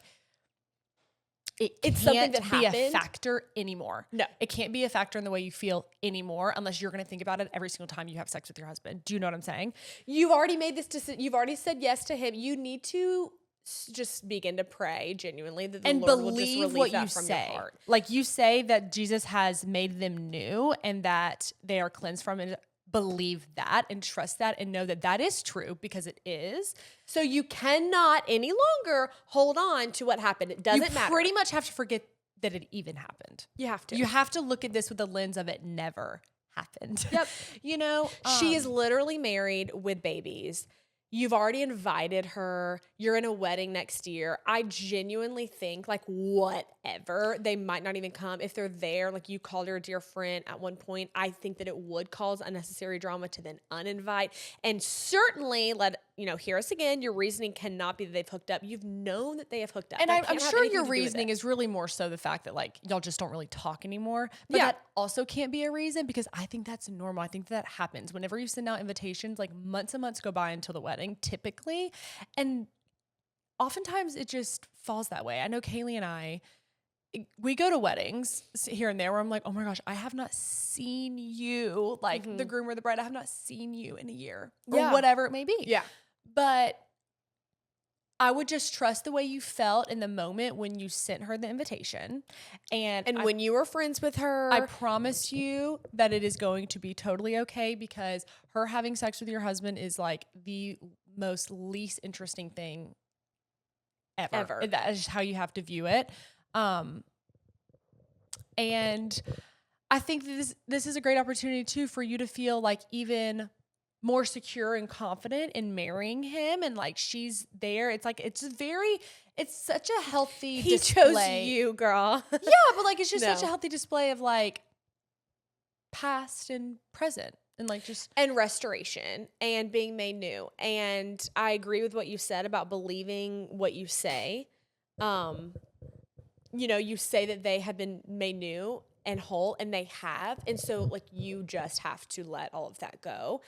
It's something that can't be a factor anymore. No. It can't be a factor in the way you feel anymore unless you're going to think about it every single time you have sex with your husband. Do you know what I'm saying? You've already made this decision. You've already said yes to him. You need to just begin to pray genuinely that the Lord will just relieve that from your heart. Like, you say that Jesus has made them new and that they are cleansed from it. Believe that and trust that and know that that is true because it is. So you cannot any longer hold on to what happened. It doesn't matter. You pretty much have to forget that it even happened. You have to. You have to look at this with the lens of it never happened. Yep. You know, she is literally married with babies. You've already invited her. You're in a wedding next year. I genuinely think, like, whatever, they might not even come. If they're there, like, you called her a dear friend at one point, I think that it would cause unnecessary drama to then uninvite. And certainly hear us again. Your reasoning cannot be that they've hooked up. You've known that they have hooked up. And I'm sure your reasoning is really more so the fact that, like, y'all just don't really talk anymore. But that also can't be a reason, because I think that's normal. I think that happens whenever you send out invitations, like, months and months go by until the wedding, typically. And oftentimes it just falls that way. I know Kaylee and I, we go to weddings here and there where I'm like, oh my gosh, I have not seen you, like the groom or the bride, I have not seen you in a year or whatever it may be. Yeah. But I would just trust the way you felt in the moment when you sent her the invitation. And when you were friends with her. I promise you that it is going to be totally okay, because her having sex with your husband is like the most least interesting thing ever. That is just how you have to view it. And I think this is a great opportunity too for you to feel like even more secure and confident in marrying him, and like she's there. It's like it's such a healthy display. He chose you, girl. Yeah, but like it's just such a healthy display of like past and present, and like just and restoration and being made new. And I agree with what you said about believing what you say. You say that they have been made new and whole, and they have. And so like you just have to let all of that go.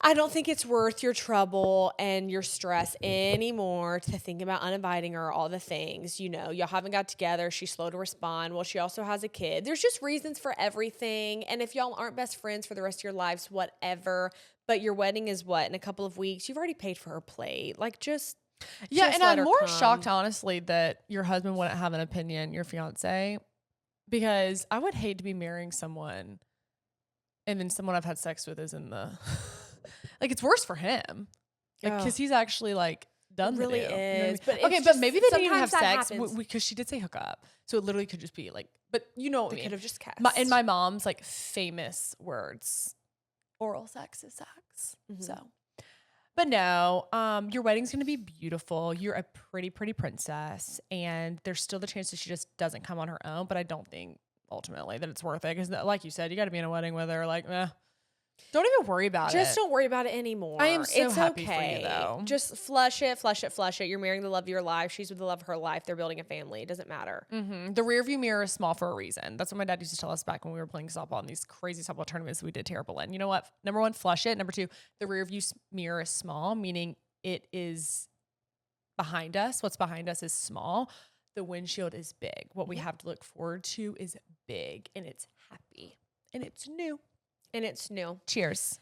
I don't think it's worth your trouble and your stress anymore to think about uninviting her, all the things. Y'all haven't got together. She's slow to respond. Well, she also has a kid. There's just reasons for everything. And if y'all aren't best friends for the rest of your lives, whatever. But your wedding is in a couple of weeks. You've already paid for her plate. Like, just and I'm more shocked, honestly, that your husband wouldn't have an opinion, your fiance, because I would hate to be marrying someone and then someone I've had sex with is in the... Like, it's worse for him. Like, because he's actually, like, done really the deal. is. You know what I mean? But maybe they didn't even have sex because she did say hook up. So it literally could just be, like, but you know what I mean. They could have just kissed. In my mom's, like, famous words, oral sex is sex. So, but no, your wedding's going to be beautiful. You're a pretty, pretty princess. And there's still the chance that she just doesn't come on her own. But I don't think, ultimately, that it's worth it. Because, like you said, you got to be in a wedding with her, like, don't even worry about it. Just don't worry about it anymore. I am so happy for you, though. Just flush it. You're marrying the love of your life. She's with the love of her life. They're building a family. It doesn't matter. The rearview mirror is small for a reason. That's what my dad used to tell us back when we were playing softball in these crazy softball tournaments that we did terrible in. You know what? Number one, flush it. Number two, the rearview mirror is small, meaning it is behind us. What's behind us is small. The windshield is big. What we have to look forward to is big, and it's happy, and it's new. Cheers.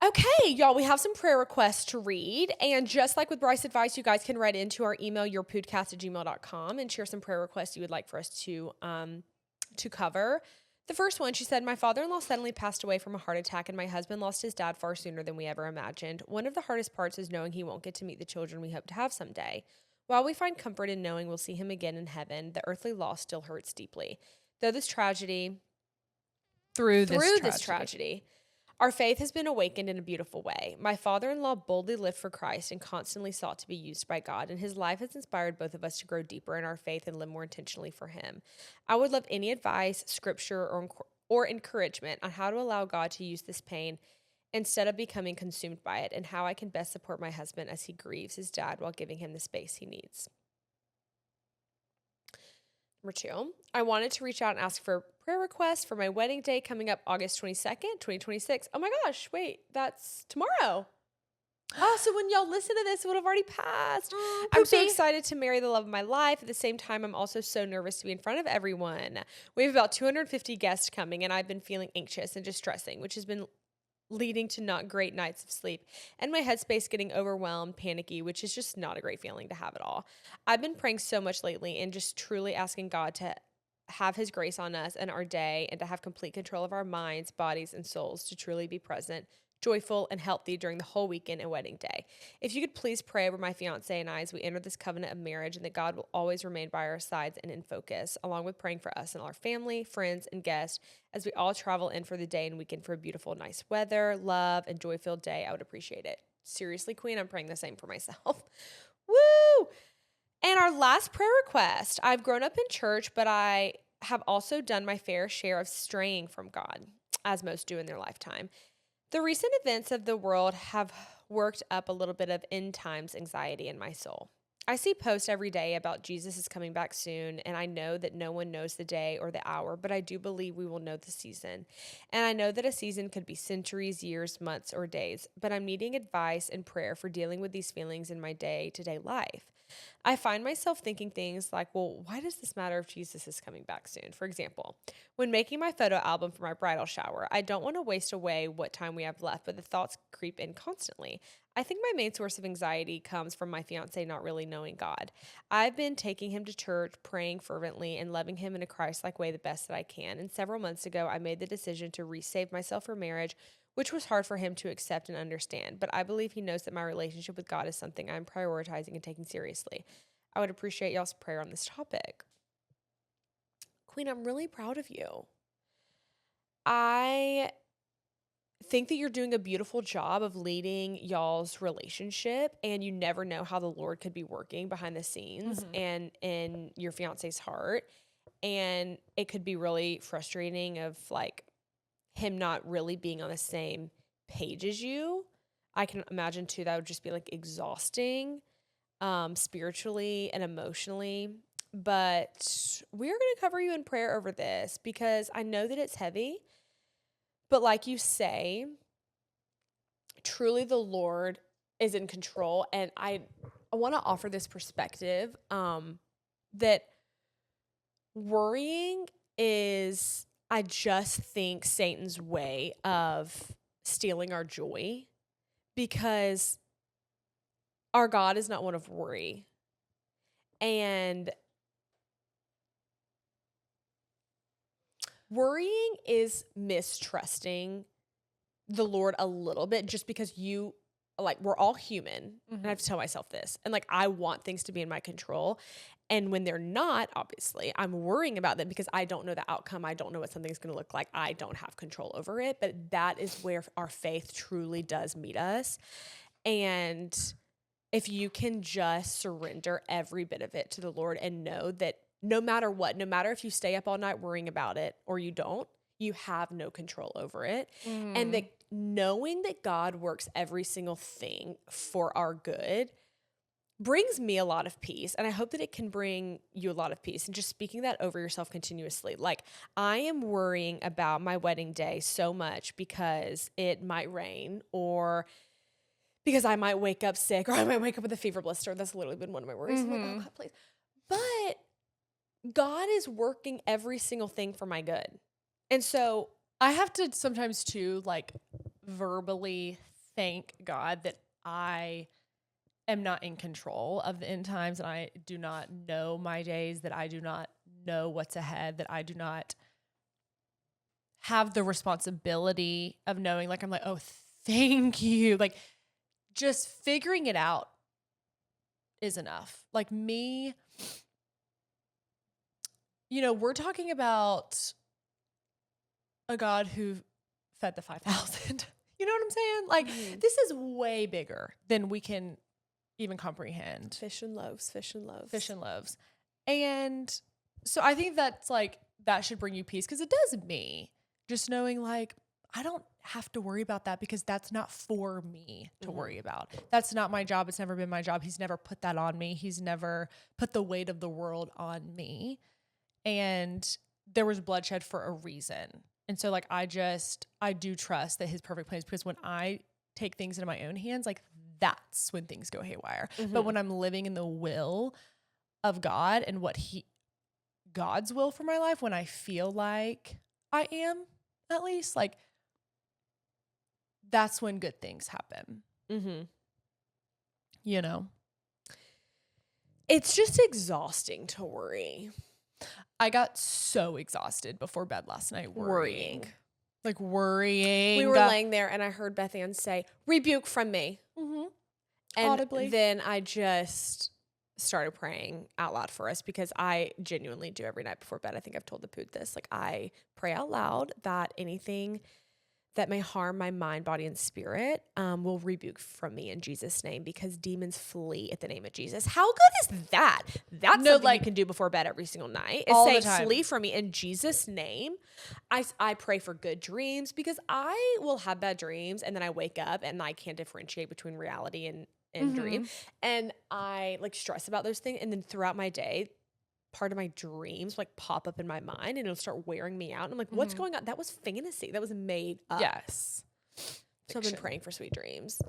Okay, y'all, we have some prayer requests to read. And just like with Brice Advice, you guys can write into our email, yourpudcast@gmail.com, and share some prayer requests you would like for us to cover. The first one, she said, my father-in-law suddenly passed away from a heart attack, and my husband lost his dad far sooner than we ever imagined. One of the hardest parts is knowing he won't get to meet the children we hope to have someday. While we find comfort in knowing we'll see him again in heaven, the earthly loss still hurts deeply. Through this tragedy, our faith has been awakened in a beautiful way. My father-in-law boldly lived for Christ and constantly sought to be used by God, and his life has inspired both of us to grow deeper in our faith and live more intentionally for him. I would love any advice, scripture, or encouragement on how to allow God to use this pain instead of becoming consumed by it, and how I can best support my husband as he grieves his dad while giving him the space he needs. Number two, I wanted to reach out and ask for prayer requests for my wedding day coming up August 22nd, 2026. Oh my gosh, wait, that's tomorrow. Oh, so when y'all listen to this, it would have already passed. I'm so excited to marry the love of my life. At the same time, I'm also so nervous to be in front of everyone. We have about 250 guests coming, and I've been feeling anxious and distressing, which has been leading to not great nights of sleep, and my headspace getting overwhelmed, panicky, which is just not a great feeling to have at all. I've been praying so much lately and just truly asking God to have his grace on us and our day, and to have complete control of our minds, bodies, and souls to truly be present joyful, and healthy during the whole weekend and wedding day. If you could please pray over my fiance and I as we enter this covenant of marriage, and that God will always remain by our sides and in focus, along with praying for us and our family, friends, and guests as we all travel in for the day and weekend for a beautiful, nice weather, love, and joy-filled day. I would appreciate it. Seriously, Queen, I'm praying the same for myself. Woo! And our last prayer request. I've grown up in church, but I have also done my fair share of straying from God, as most do in their lifetime. The recent events of the world have worked up a little bit of end times anxiety in my soul. I see posts every day about Jesus is coming back soon, and I know that no one knows the day or the hour, but I do believe we will know the season. And I know that a season could be centuries, years, months, or days, but I'm needing advice and prayer for dealing with these feelings in my day-to-day life. I find myself thinking things like, well, why does this matter if Jesus is coming back soon? For example, when making my photo album for my bridal shower, I don't want to waste away what time we have left, but the thoughts creep in constantly. I think my main source of anxiety comes from my fiance not really knowing God. I've been taking him to church, praying fervently, and loving him in a Christ-like way the best that I can. And several months ago, I made the decision to resave myself for marriage, which was hard for him to accept and understand. But I believe he knows that my relationship with God is something I'm prioritizing and taking seriously. I would appreciate y'all's prayer on this topic. Queen, I'm really proud of you. I think that you're doing a beautiful job of leading y'all's relationship, and you never know how the Lord could be working behind the scenes and in your fiance's heart. And it could be really frustrating of like him not really being on the same page as you. I can imagine too, that would just be like exhausting, spiritually and emotionally. But we're going to cover you in prayer over this because I know that it's heavy. But like you say, truly the Lord is in control. And I want to offer this perspective that worrying is, I just think, Satan's way of stealing our joy, because our God is not one of worry. And worrying is mistrusting the Lord a little bit, just because we're all human. And I have to tell myself this. And like, I want things to be in my control. And when they're not, obviously, I'm worrying about them because I don't know the outcome. I don't know what something's going to look like. I don't have control over it. But that is where our faith truly does meet us. And if you can just surrender every bit of it to the Lord and know that no matter what, no matter if you stay up all night worrying about it or you don't, you have no control over it. And that knowing that God works every single thing for our good brings me a lot of peace. And I hope that it can bring you a lot of peace. And just speaking that over yourself continuously. Like, I am worrying about my wedding day so much because it might rain, or because I might wake up sick, or I might wake up with a fever blister. That's literally been one of my worries. I'm like, oh God, please. But God is working every single thing for my good. And so I have to sometimes too, like, verbally thank God that I am not in control of the end times, and I do not know my days, that I do not know what's ahead, that I do not have the responsibility of knowing, like, I'm like, oh, thank you. Like, just figuring it out is enough. Like, me, we're talking about a God who fed the 5,000. You know what I'm saying? Like, this is way bigger than we can even comprehend. Fish and loaves. And so I think that's like, that should bring you peace, because it does me. Just knowing, like, I don't have to worry about that, because that's not for me to worry about. That's not my job. It's never been my job. He's never put that on me. He's never put the weight of the world on me. And there was bloodshed for a reason. And so, like, I do trust that his perfect plans, because when I take things into my own hands, like, that's when things go haywire. But when I'm living in the will of God and God's will for my life, when I feel like I am, at least, like, that's when good things happen. It's just exhausting to worry. I got so exhausted before bed last night worrying. Like worrying. We were laying there and I heard Beth Ann say, "Rebuke from me." Mm-hmm. And audibly. then I just started praying out loud for us because I genuinely do every night before bed. I think I've told the Pood this. Like, I pray out loud that anything that may harm my mind, body, and spirit will rebuke from me in Jesus' name, because demons flee at the name of Jesus. How good is that? That's something you can do before bed every single night, is say, flee from me in Jesus' name. I pray for good dreams, because I will have bad dreams and then I wake up and I can't differentiate between reality and dream. And I like stress about those things. And then throughout my day, part of my dreams like pop up in my mind and it'll start wearing me out. And I'm like, what's going on? That was fantasy. That was made up. Yes. So I've been praying for sweet dreams.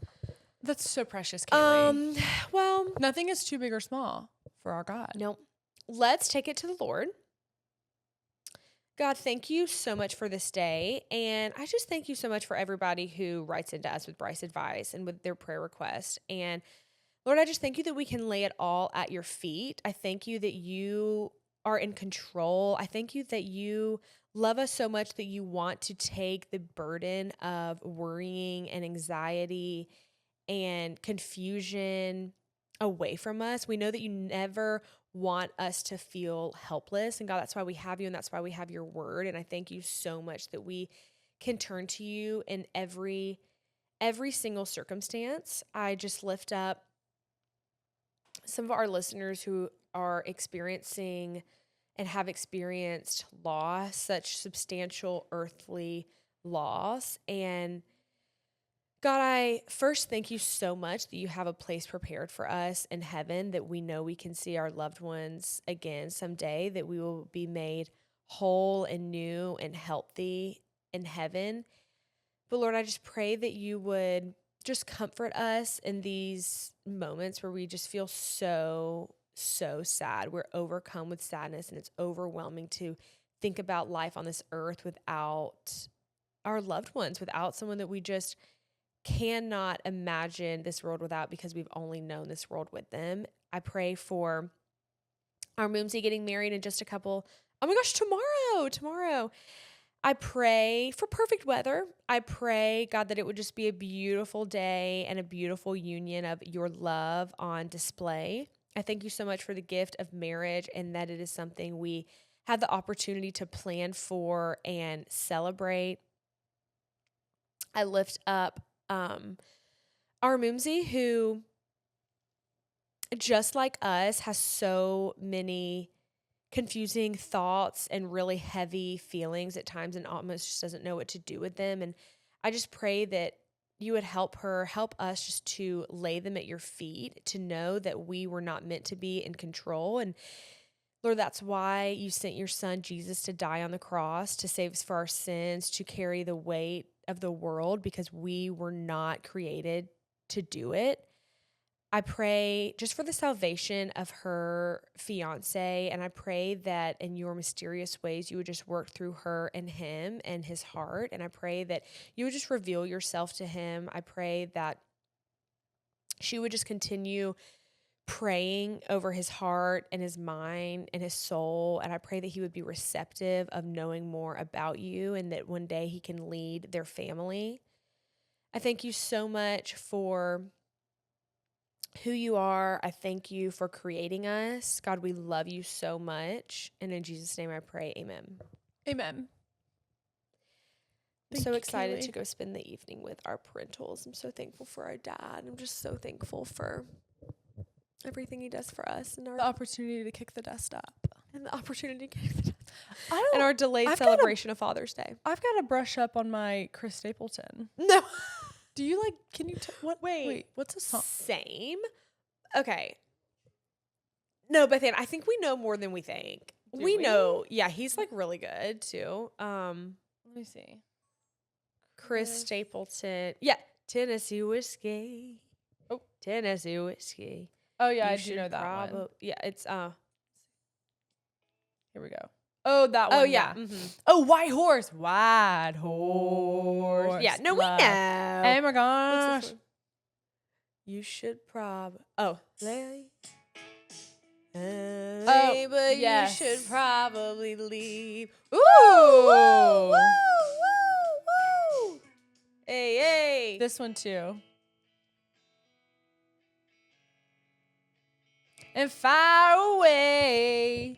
That's so precious, Kaylee. Well, nothing is too big or small for our God. No. Let's take it to the Lord. God, thank you so much for this day. And I just thank you so much for everybody who writes into us with Brice Advice and with their prayer requests. And Lord, I just thank you that we can lay it all at your feet. I thank you that you are in control. I thank you that you love us so much that you want to take the burden of worrying and anxiety and confusion away from us. We know that you never want us to feel helpless. And God, that's why we have you, and that's why we have your word. And I thank you so much that we can turn to you in every single circumstance. I just lift up some of our listeners who are experiencing and have experienced loss, such substantial earthly loss. And God, I first thank you so much that you have a place prepared for us in heaven, that we know we can see our loved ones again someday, that we will be made whole and new and healthy in heaven. But Lord, I just pray that you would just comfort us in these moments where we just feel so sad. We're overcome with sadness, and it's overwhelming to think about life on this earth without our loved ones, without someone that we just cannot imagine this world without, because we've only known this world with them. I pray for our Moomsy getting married in just a couple, oh my gosh, tomorrow. I pray for perfect weather. I pray, God, that it would just be a beautiful day and a beautiful union of your love on display. I thank you so much for the gift of marriage, and that it is something we have the opportunity to plan for and celebrate. I lift up our Moomsy, who, just like us, has so many confusing thoughts and really heavy feelings at times, and almost just doesn't know what to do with them. And I just pray that you would help us just to lay them at your feet, to know that we were not meant to be in control. And Lord, that's why you sent your son Jesus to die on the cross, to save us for our sins, to carry the weight of the world, because we were not created to do it. I pray just for the salvation of her fiance, and I pray that in your mysterious ways you would just work through her and him and his heart, and I pray that you would just reveal yourself to him. I pray that she would just continue praying over his heart and his mind and his soul, and I pray that he would be receptive of knowing more about you, and that one day he can lead their family. I thank you so much for who you are. I thank you for creating us. God, we love you so much. And in Jesus' name I pray, amen. Amen. I'm so excited to go spend the evening with our parentals. I'm so thankful for our dad. I'm just so thankful for everything he does for us, and the opportunity to kick the dust up. And the opportunity to kick the dust up. And our delayed celebration of Father's Day. I've got to brush up on my Chris Stapleton. No. Do you like, can you, wait, what's a song? Same. Okay. No, but then I think we know more than we think. We know. Yeah, he's like really good too. Let me see. Chris Stapleton. Yeah. Tennessee whiskey. Oh. Tennessee whiskey. Oh yeah, I do know that one. Yeah, it's here we go. Oh, that one. Oh yeah. Mm-hmm. Oh, white horse. White horse. Yeah, no, we know. Oh my gosh. You should Larry. But yes. You should probably leave. Ooh. Woo, woo, woo, Hey. This one too. And far away.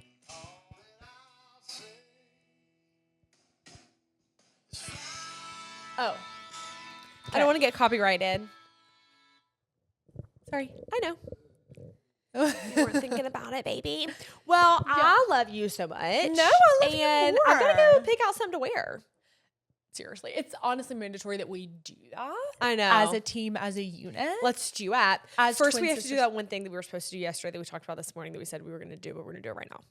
Oh. I don't want to get copyrighted. Sorry. I know. You weren't thinking about it, baby. Well, yeah. I love you so much. No, I love you more. And I'm going to go pick out something to wear. Seriously. It's honestly mandatory that we do that. I know. As a team, as a unit. Let's duet. As First, we have to do that one thing that we were supposed to do yesterday that we talked about this morning that we said we were going to do, but we're going to do it right now.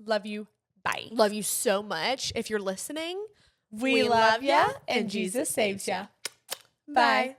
Love you. Bye. Love you so much. If you're listening, we love you, and Jesus saves you. Bye.